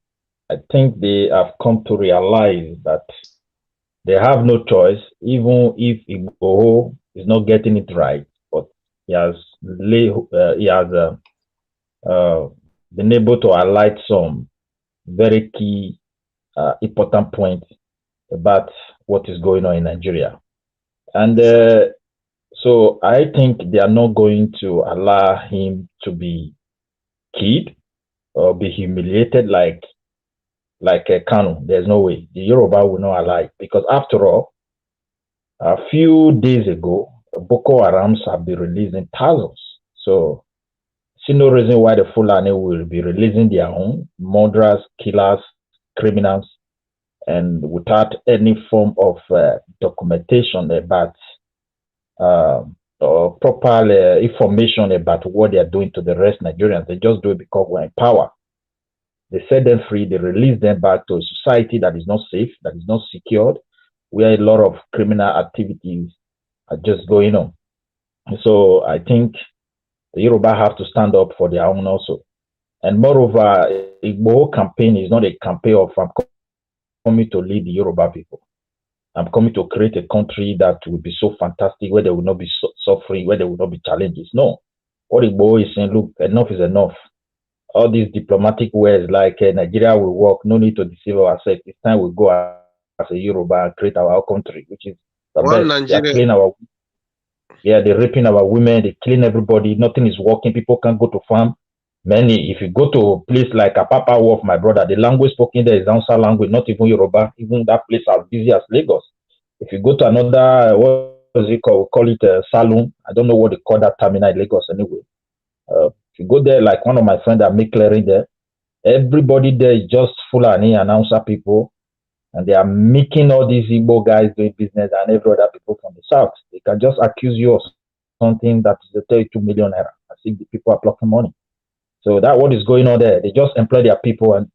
I think they have come to realize that they have no choice, even if Igboho is not getting it right. But he has been able to highlight some very key, important points about what is going on in Nigeria. And so I think they are not going to allow him to be killed or be humiliated like a Kanu. There's no way. The Yoruba will not allow it, because after all, a few days ago, Boko Harams have been releasing thousands. So, see no reason why the Fulani will be releasing their own murderers, killers, criminals, and without any form of documentation about or proper information about what they are doing to the rest Nigerians. They just do it because we're in power. They set them free. They release them back to a society that is not safe, that is not secured, where a lot of criminal activities are just going on. So I think the Yoruba have to stand up for their own also. And moreover, Igboho campaign is not a campaign of I'm coming to lead the Yoruba people. I'm coming to create a country that will be so fantastic, where there will not be suffering, where there will not be challenges. No. What Igboho is saying, look, enough is enough. All these diplomatic words like Nigeria will work, no need to deceive ourselves. It's time we go as a Yoruba and create our own country, which is the best. They're raping our women, they're killing everybody, nothing is working, people can't go to farm. If you go to a place like Apapa Wharf, my brother, the language spoken there is Hausa language, not even Yoruba, even that place as busy as Lagos. If you go to another, what is it called? We call it Saloon. I don't know what they call that terminal in Lagos anyway. If you go there, like one of my friends that make clearing there, Everybody there is just Fulani and Hausa people, and they are making all these Igbo guys doing business and every other people from the south. They can just accuse you of something that is a 32 million naira. I think the people are plucking money. So that what is going on there. They just employ their people and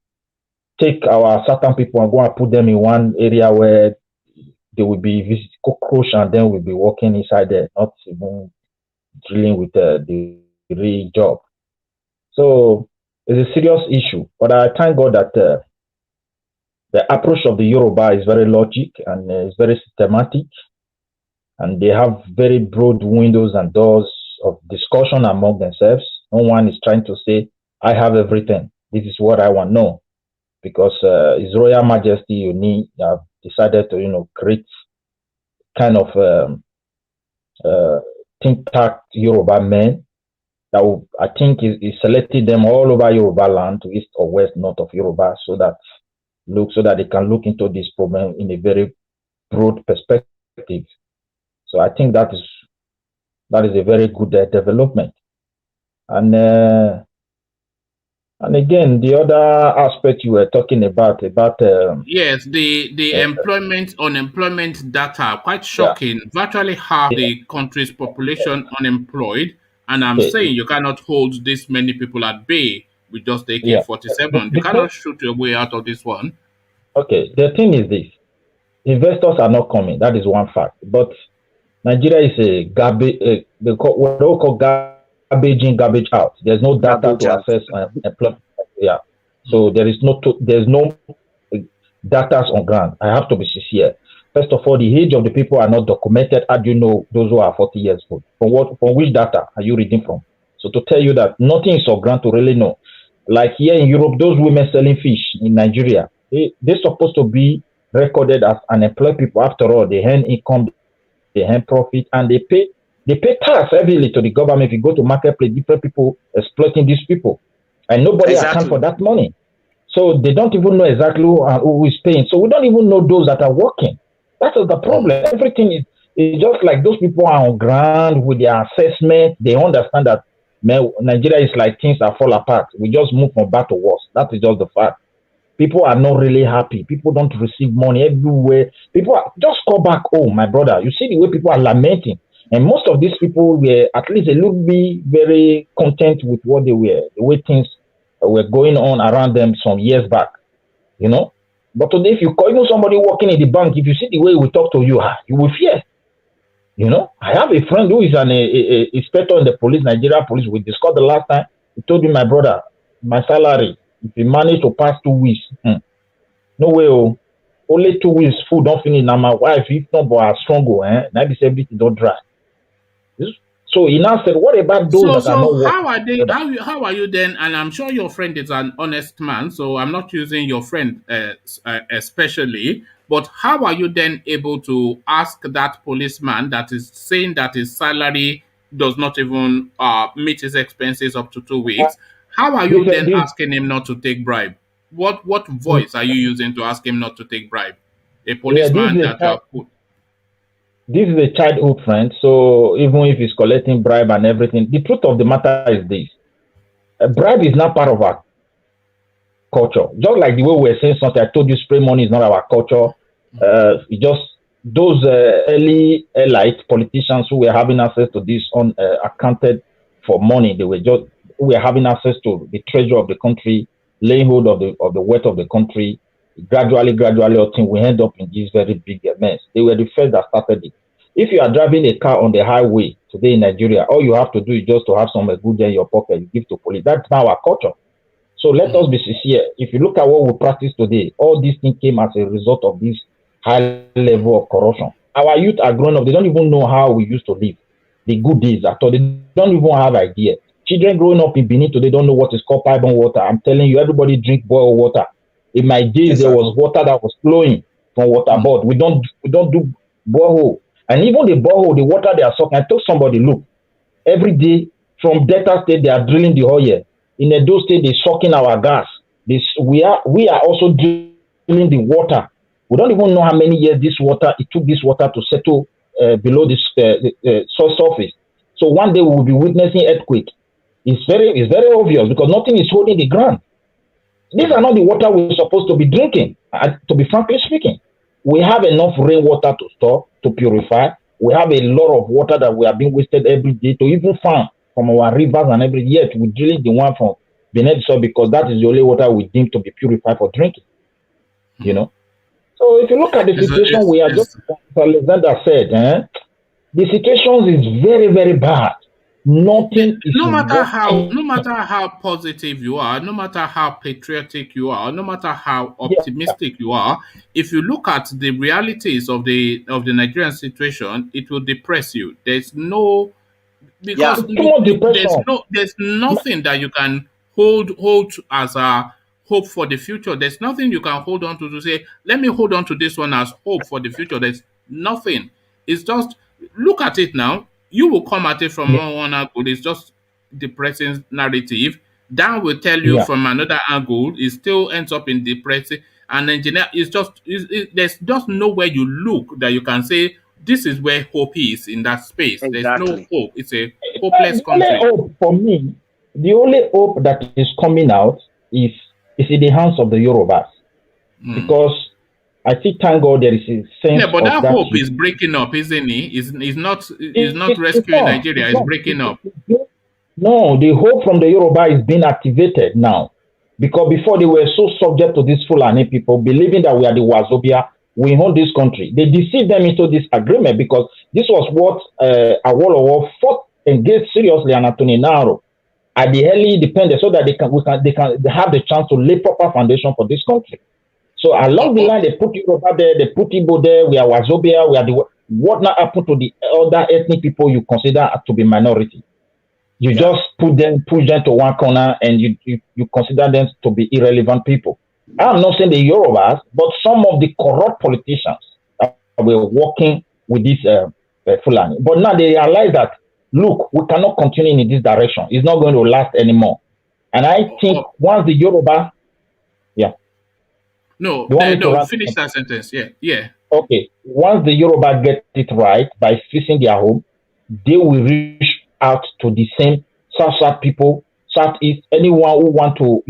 take our certain people and go and put them in one area where they will be visiting cockroach and then we'll be working inside there, not even dealing with the real job. So it's a serious issue. But I thank God that the approach of the Yoruba is very logic and is very systematic. And they have very broad windows and doors of discussion among themselves. No one is trying to say, I have everything. This is what I want. No. Because His Royal Majesty, you need have decided to, create kind of think tank Yoruba men that will, I think is selected them all over Yoruba land, to east or west, north of Yoruba, so that they can look into this problem in a very broad perspective. So I think that is a very good development. And again, the other aspect you were talking about yes, the unemployment data, quite shocking. Yeah. Virtually half the country's population unemployed, and I'm saying you cannot hold this many people at bay with just AK-47. You cannot shoot your way out of this one. Okay, the thing is this: investors are not coming. That is one fact. But Nigeria is a garbage. They call garbage in, garbage out. There's no data to assess employment. Yeah. So there's no data on ground. I have to be sincere. First of all, the age of the people are not documented. How do you know those who are 40 years old? From which data are you reading from? So to tell you that nothing is on ground to really know. Like here in Europe, those women selling fish in Nigeria, they're supposed to be recorded as unemployed people. After all, they earn income, they earn profit, and they pay tax heavily to the government. If you go to marketplace, different people exploiting these people, and nobody accounts for that money. So they don't even know exactly who is paying. So we don't even know those that are working. That is the problem. Everything is just like those people are on ground with their assessment. They understand that Nigeria is like things that fall apart. We just move from bad to worse. That is just the fact. People are not really happy. People don't receive money everywhere. People just go back home, my brother. You see the way people are lamenting. And most of these people were, at least they look be very content with what they were, the way things were going on around them some years back, But today, if you call even somebody working in the bank, if you see the way we talk to you, you will fear. I have a friend who is an inspector in the police, Nigeria police. We discussed the last time. He told me, my brother, my salary, if you manage to pass 2 weeks, no way, only 2 weeks, food don't finish. Now my wife, if not, but I strong, now this everything don't dry. So he now said, what about those that are not working? How are you then? And I'm sure your friend is an honest man, so I'm not using your friend especially, but how are you then able to ask that policeman that is saying that his salary does not even meet his expenses up to 2 weeks? How are you then asking him not to take bribe? What voice are you using to ask him not to take bribe? A policeman that you have put. This is a childhood friend, so even if he's collecting bribe and everything, the truth of the matter is this. A bribe is not part of our culture. Just like the way we're saying something, I told you spray money is not our culture. Those early elite politicians who were having access to this accounted for money, they were having access to the treasure of the country, laying hold of the wealth of the country. Gradually, I think we end up in this very big mess. They were the first that started it. If you are driving a car on the highway today in Nigeria, all you have to do is just to have some good in your pocket, you give to police. That's not our culture. So let us be sincere. If you look at what we practice today, all these things came as a result of this high level of corruption. Our youth are grown up. They don't even know how we used to live. The good days at all. They don't even have idea. Children growing up in Benin today don't know what is called pipe water. I'm telling you, everybody drink boiled water. In my days, there was water that was flowing from water board. We don't do borehole. And even the borehole, the water they are sucking, I told somebody, look, every day from Delta State, they are drilling the oil. In Edo State, they're sucking our gas. We are also drilling the water. We don't even know how many years it took this water to settle below this soil surface. So one day we will be witnessing earthquake. It's very obvious because nothing is holding the ground. These are not the water we're supposed to be drinking, to be frankly speaking. We have enough rainwater to store, to purify. We have a lot of water that we are being wasted every day to even farm from our rivers and every yet we drill the one from Venezuela because that is the only water we deem to be purified for drinking. You know? So if you look at the situation we are just, as Alexander said, the situation is very, very bad. Nothing is no matter how positive you are, no matter how patriotic you are, no matter how optimistic you are, if you look at the realities of the Nigerian situation, it will depress you. There's no because there's nothing that you can hold as a hope for the future. There's nothing you can hold on to say, let me hold on to this one as hope for the future. There's nothing. It's just look at it now. You will come at it from one angle. It's just depressing narrative. Dan will tell you from another angle. It still ends up in depressing. And engineer is just there's just nowhere you look that you can say this is where hope is in that space. Exactly. There's no hope. It's a hopeless country. The only hope for me, the only hope that is coming out is in the hands of the Yorubas. Because I think, thank God, there is a sense. Yeah, but that hope is breaking up, isn't it? It's not rescuing Nigeria. It's breaking up. No, the hope from the Yoruba is being activated now. Because before they were so subject to these Fulani people, believing that we are the Wazobia, we own this country. They deceived them into this agreement because this was what Awolowo fought engaged seriously and Anthony Naro at the early independence so that they have the chance to lay proper foundation for this country. So along the line, they put Yoruba there, they put Igbo there, we are Wazobia, we are what now happened to the other ethnic people you consider to be minority? You just push them to one corner and you consider them to be irrelevant people. I'm not saying the Yorubas, but some of the corrupt politicians that were working with this Fulani. But now they realize that, look, we cannot continue in this direction. It's not going to last anymore. And I think once the Yoruba, No, finish that sentence. Yeah. Okay. Once the Yoruba get it right by fixing their home, they will reach out to the same South people, Southeast, anyone who want to,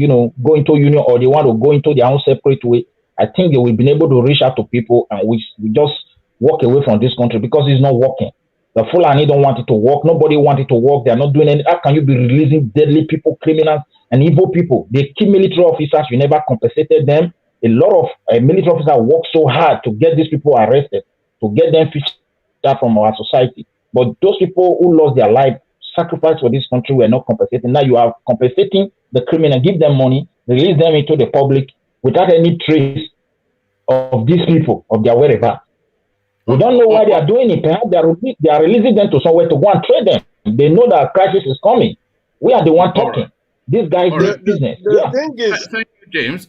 go into union or they want to go into their own separate way. I think they will be able to reach out to people and we just walk away from this country because it's not working. The Fulani don't want it to work. Nobody wants it to work. They're not doing anything. How can you be releasing deadly people, criminals, and evil people? They kill military officers. You never compensated them. A lot of military officers work so hard to get these people arrested, to get them fished out from our society. But those people who lost their life, sacrificed for this country, were not compensating. Now you are compensating the criminal, give them money, release them into the public without any trace of these people, of their whereabouts. We don't know why they are doing it. Perhaps they are releasing them to somewhere to go and trade them. They know that a crisis is coming. We are the one talking. This guy is business. The thing is, thank you, James.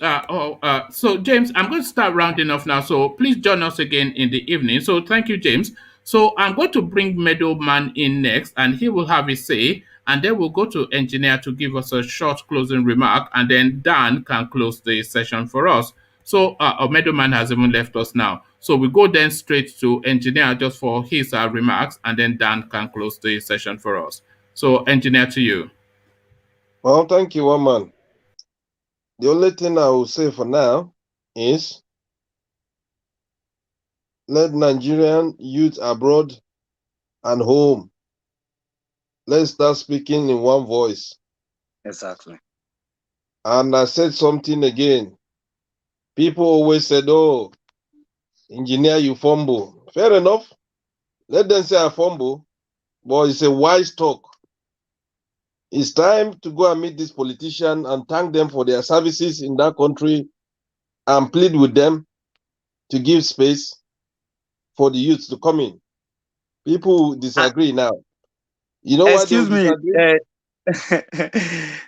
So James, I'm going to start rounding off now. So please join us again in the evening. So thank you, James. So I'm going to bring Middleman in next, and he will have his say, and then we'll go to engineer to give us a short closing remark, and then Dan can close the session for us. So Middleman has even left us now. So we go then straight to engineer just for his remarks, and then Dan can close the session for us. So engineer, to you. Well, thank you, man. The only thing I will say for now is let Nigerian youth abroad and home, let's start speaking in one voice. Exactly. And I said something again. People always said, oh, engineer, you fumble. Fair enough. Let them say I fumble, but it's a wise talk. It's time to go and meet this politician and thank them for their services in that country and plead with them to give space for the youth to come in. People disagree now. You know what? Excuse me.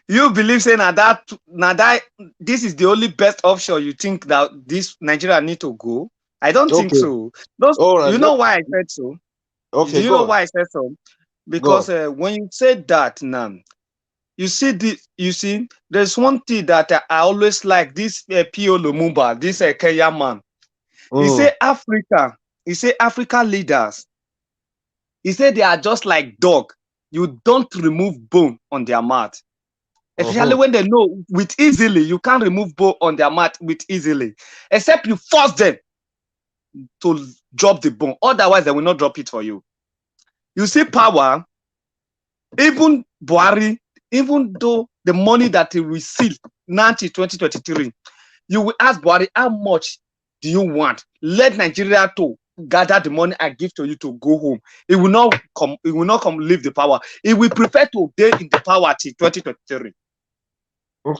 You believe saying that this is the only best option you think that this Nigeria need to go? I don't think so. Right, you know why I said so? Okay. Do you know why I said so? Because when you said that now, you see, there's one thing that I always like this P.O. Lumumba, this Kenya man. He say Africa leaders. He said they are just like dog. You don't remove bone on their mouth. Especially when they know with easily, you can't remove ball on their mat with easily. Except you force them to drop the ball. Otherwise, they will not drop it for you. You see power, even BUHARI, even though the money that he received now till 2023, you will ask BUHARI, how much do you want? Let Nigeria to gather the money I give to you to go home. It will not come. It will not come leave the power. It will prefer to stay in the power till 2023. Okay.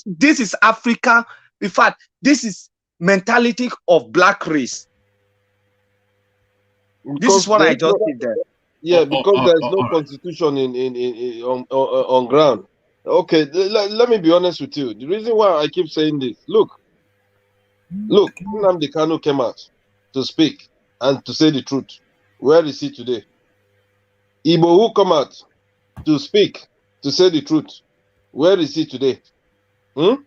This is Africa. In fact, this is mentality of black race. This is what I just did there. Yeah, because there is no constitution on ground. Okay, let me be honest with you. The reason why I keep saying this, look, Nnamdi Kanu came out to speak and to say the truth. Where is he today? Igboho come out to speak, to say the truth. Where is he today? You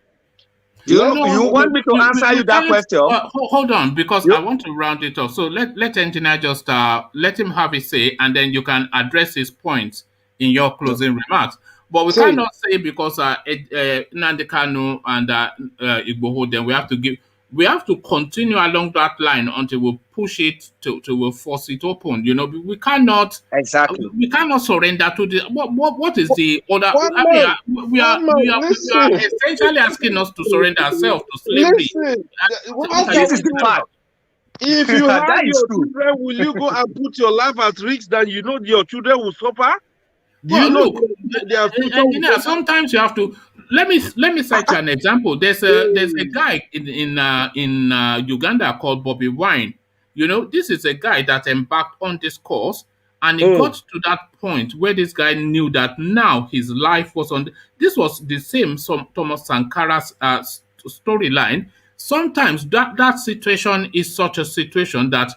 want me to answer you that question? Hold on, because I want to round it off. So let engineer just let him have his say, and then you can address his points in your closing remarks. But we cannot say because Nnamdi Kanu and Igboho, then we have to continue along that line until we push it to force it open. You know, we cannot we cannot surrender to the what is the order? We are essentially asking us to surrender ourselves to slavery. This is the fact. If you have your children, will you go and put your life at risk that you know your children will suffer? Sometimes you have to. Let me cite you an example. There's a guy in Uganda called Bobby Wine. You know, this is a guy that embarked on this course, and he got to that point where this guy knew that now his life was on. This was the same Thomas Sankara's storyline. Sometimes that situation is such a situation that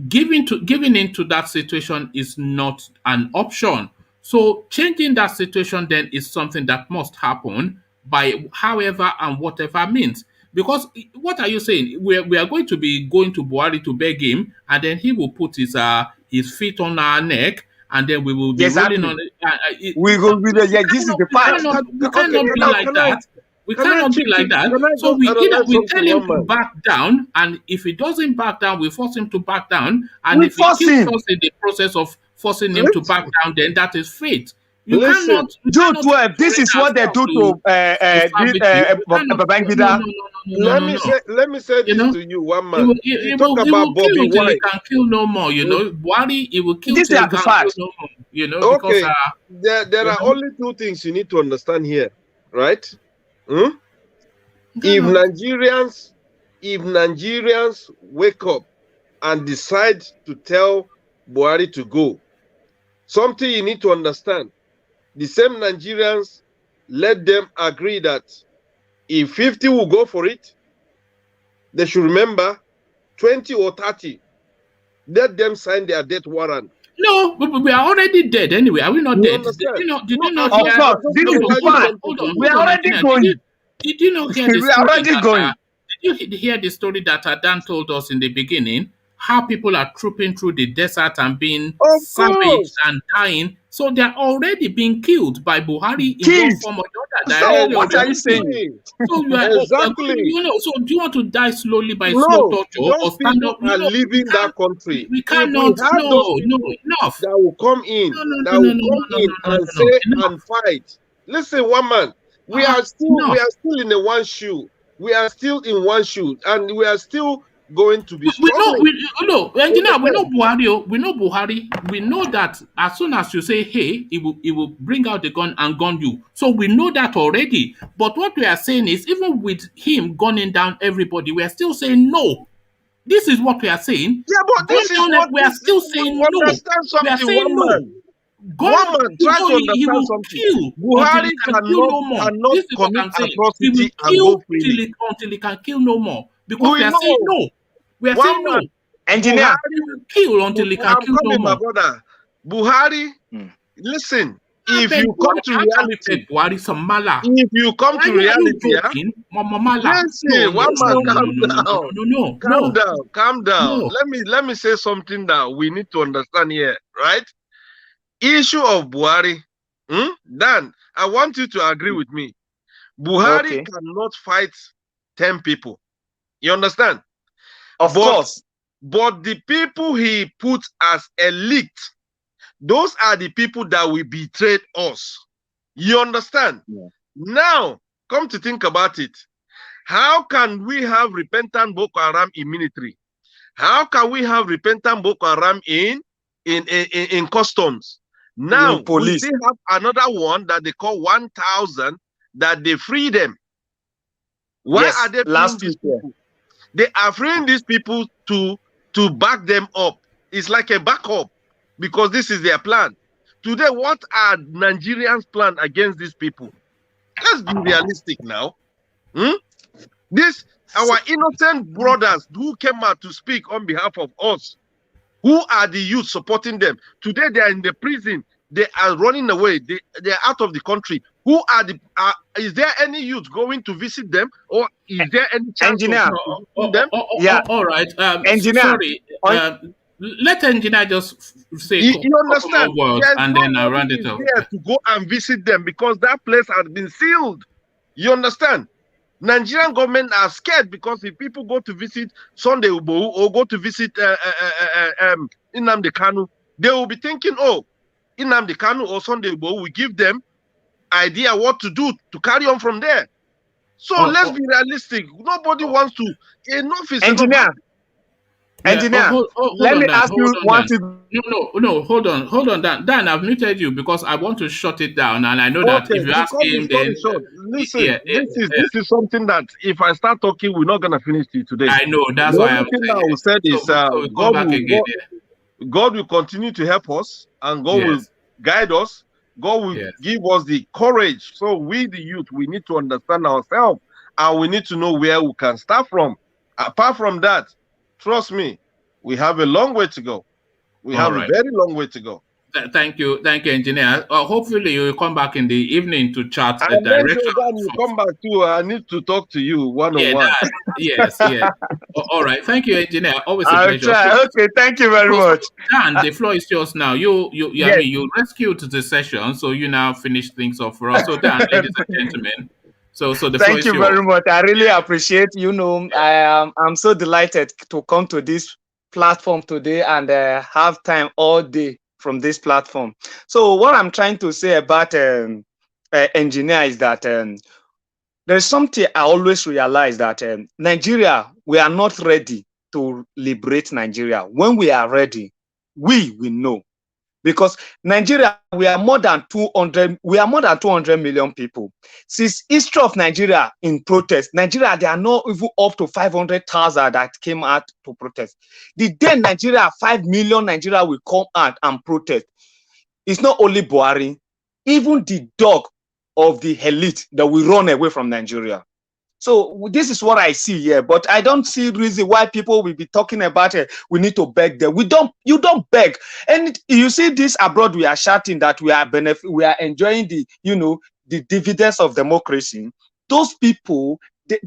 giving into that situation is not an option. So changing that situation then is something that must happen by however and whatever means. Because what are you saying? We are going to be going to BUHARI to beg him, and then he will put his feet on our neck, and then we will be rolling on it. We will be there. Yeah, this is the fact. We cannot be like that. We cannot be like that. So we tell him to back down, and if he doesn't back down, we force him to back down. And if he kills us in the process of forcing him to back down, then that is fate. You cannot. This is what they do to Babangida. Let me say this to you, one man. You talk about Bobby Wine. He can kill no more. You know, BUHARI, he will kill till he can kill no more. You know, okay. Because there are only two things you need to understand here, right? If Nigerians wake up and decide to tell BUHARI to go, something you need to understand, the same Nigerians, let them agree that if 50 will go for it, they should remember 20 or 30. Let them sign their death warrant. No, but we are already dead anyway. Are we not dead? Did you not hear? We are already going. Did you not hear the story? We are already going. Did you hear the story that Adan told us in the beginning? How people are trooping through the desert and being savaged and dying. So they're already being killed by BUHARI in one form or the other. So what are you saying? So you are exactly. You know. So do you want to die slowly by slow torture or stand up? Are leaving that country. We cannot. No, enough. That will come in. And say and fight. Listen, one man. We are still in the one shoe. We are still in one shoe, and we are still going to be struggling. We know BUHARI. We know BUHARI. We know that as soon as you say, hey, it will bring out the gun and gun you. So we know that already. But what we are saying is, even with him gunning down everybody, we are still saying no. This is what we are saying. Yeah, but this is what we are still saying no. We are saying no. One man try to understand something. BUHARI cannot commit atrocity and go free until he can kill no more. Because we are saying no. We are saying no. Engineer, BUHARI will kill until he can kill no more. My brother. BUHARI, listen. If you come to reality, if you come to reality, calm down. Let me say something that we need to understand here, right? Issue of BUHARI Dan, I want you to agree with me. Buhari cannot fight 10 people. You understand? Of course. But the people he put as elite, those are the people that will betray us. You understand? Yeah. Now, come to think about it. How can we have repentant Boko Haram in military? How can we have repentant Boko Haram in customs? Now, police. we still have another one that they call 1,000 that they free them. Why are they freeing these people? They are freeing these people to back them up. It's like a backup because this is their plan. Today, what are Nigerians' plan against these people? Let's be realistic now. Our innocent brothers who came out to speak on behalf of us, who are the youth supporting them? Today they are in the prison. They are running away. They are out of the country. Who are the? Is there any youth going to visit them, or is there any chance engineer of them? Yeah. All right. Engineer. Sorry. Let engineer just say you understand? Words and then I round it up. There to go and visit them because that place has been sealed. You understand? Nigerian government are scared because if people go to visit Sunday Igboho or go to visit Nnamdi Kanu, they will be thinking, oh, Nnamdi Kanu or Sunday Igboho will give them idea what to do to carry on from there. So let's be realistic. Nobody wants to. Enough is engineer. Enough. Engineer, let me ask you one thing. No, hold on, Dan, I've muted you because I want to shut it down, and I know that if you ask him, then listen, this is something that if I start talking, we're not gonna finish it today. I know that's why I'm saying. I said is God will continue to help us, and God will guide us. God will give us the courage. So we, the youth, we need to understand ourselves, and we need to know where we can start from. Apart from that, trust me, we have a long way to go. We have a very long way to go. Thank you, engineer. Hopefully, you will come back in the evening to chat the direction. You come back too. I need to talk to you one-on-one. Yes. All right. Thank you, engineer. Always a pleasure. Okay, thank you very much. Dan, the floor is yours now. I mean, you rescued the session, so you now finish things off for us. So, Dan, ladies and gentlemen. So the floor is yours. Thank you very much. I really appreciate. I'm so delighted to come to this platform today and have time all day from this platform. So what I'm trying to say about engineer is that there's something I always realize that Nigeria, we are not ready to liberate Nigeria. When we are ready, we will know. Because Nigeria, we are more than 200 million people. Since history of Nigeria in protest, Nigeria, they are not even up to 500,000 that came out to protest. The day Nigeria, 5 million Nigeria will come out and protest. It's not only Buhari, even the dog of the elite that will run away from Nigeria. So this is what I see here, but I don't see reason why people will be talking about it. We need to beg them. You don't beg. And you see this abroad, we are shouting that we are enjoying the dividends of democracy. Those people,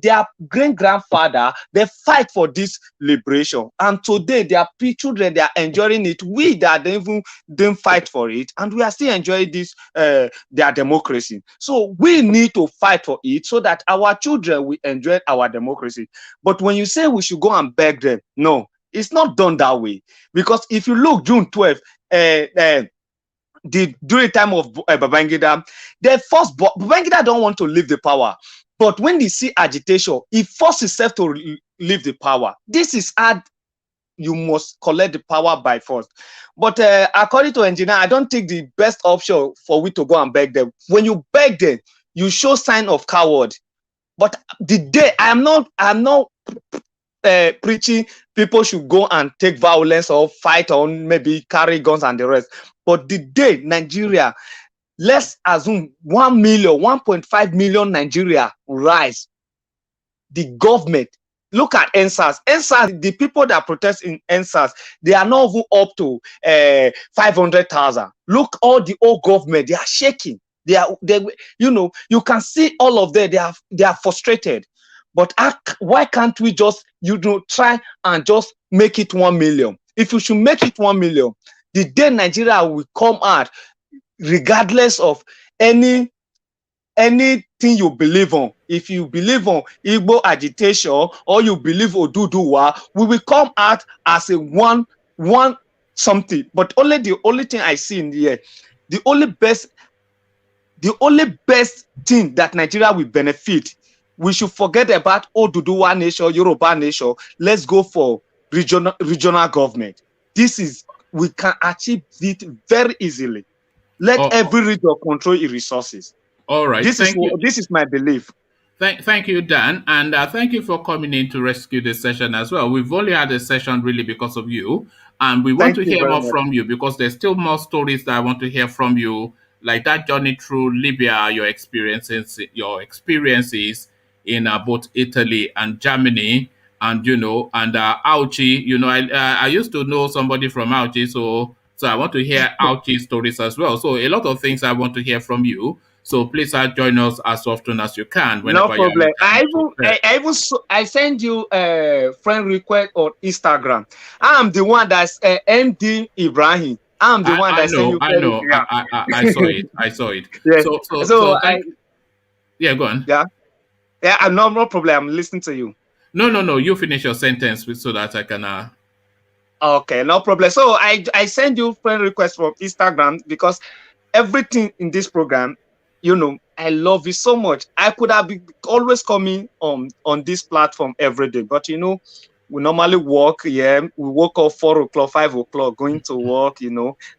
their great-grandfather, they fight for this liberation. And today, their children, they are enjoying it. We that didn't fight for it, and we are still enjoying this, their democracy. So we need to fight for it so that our children will enjoy our democracy. But when you say we should go and beg them, no, it's not done that way. Because if you look June 12th, during the time of Babangida, Babangida don't want to leave the power. But when they see agitation, he forces himself to leave the power. This is hard. You must collect the power by force. But according to engineer, I don't think the best option for we to go and beg them. When you beg them, you show sign of coward. But the day I'm not preaching people should go and take violence or fight or maybe carry guns and the rest. But the day Nigeria, let's assume 1.5 million Nigeria rise. The government, look at NSAS. NSAS, the people that protest in NSAS, they are not even up to 500,000. Look, all the old government, they are shaking. You can see all of them. They are frustrated. But why can't we just try and just make it 1 million? If you should make it 1 million, the day Nigeria will come out, regardless of anything you believe on. If you believe on Igbo agitation or you believe Oduduwa, we will come out as a one something. But the only thing I see in here, the only best thing that Nigeria will benefit, we should forget about Oduduwa nation, Yoruba nation. Let's go for regional government. We can achieve it very easily. Let every region control its resources. All right. This is my belief. Thank you, Dan, and thank you for coming in to rescue this session as well. We've only had a session really because of you, and we want to hear more from you because there's still more stories that I want to hear from you, like that journey through Libya, your experiences in both Italy and Germany, and Auchi. I used to know somebody from Auchi, so I want to hear Auchi stories as well. So a lot of things I want to hear from you. So please join us as often as you can. No problem. I send you a friend request on Instagram. I'm the one that's MD Ibrahim. I'm the one that sent you. I know. Yeah. I saw it. Yeah. Go on. Yeah. Yeah. No problem. I'm listening to you. No. You finish your sentence so that I can. Okay, no problem. So I send you friend request from Instagram because everything in this program, I love it so much. I could have been always coming on this platform every day, but we normally work. Yeah, we woke up 4 o'clock, 5 o'clock, going to work.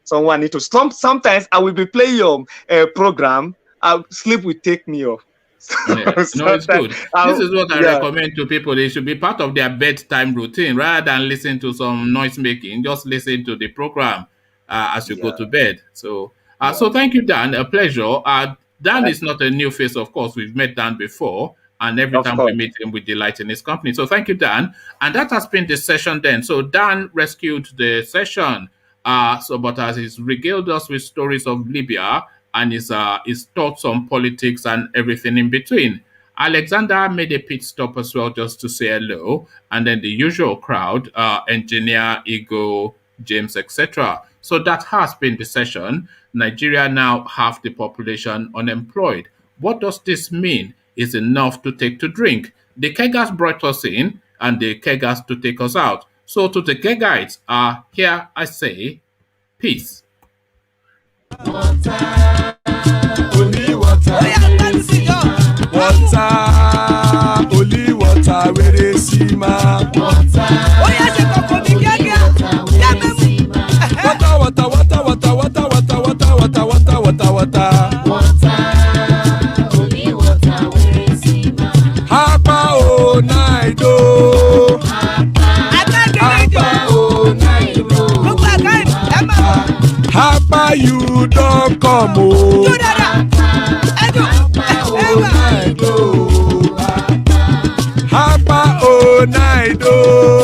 Someone need to. Sometimes I will be playing your program. Sleep will take me off. Yeah. No, it's good. This is what I recommend to people. They should be part of their bedtime routine rather than listen to some noise making. Just listen to the program as you go to bed. So thank you, Dan. A pleasure. Dan is not a new face, of course. We've met Dan before, and every time we meet him, we delight in his company. So thank you, Dan. And that has been the session then. So Dan rescued the session. But as he's regaled us with stories of Libya and his thoughts on politics and everything in between. Alexander made a pit stop as well just to say hello, and then the usual crowd, engineer, Ego, James, etc. So that has been the session. Nigeria now half the population unemployed. What does this mean? Is enough to take to drink? The keggers brought us in, and the keggers to take us out. So to the keggites, here I say, peace. Water, only water. Water, only water. Where they see ma. Water, water. Only water. Where they see ma. Hapa o naido. Hapa o naido. Hapa you don't come o. Hapa o naido.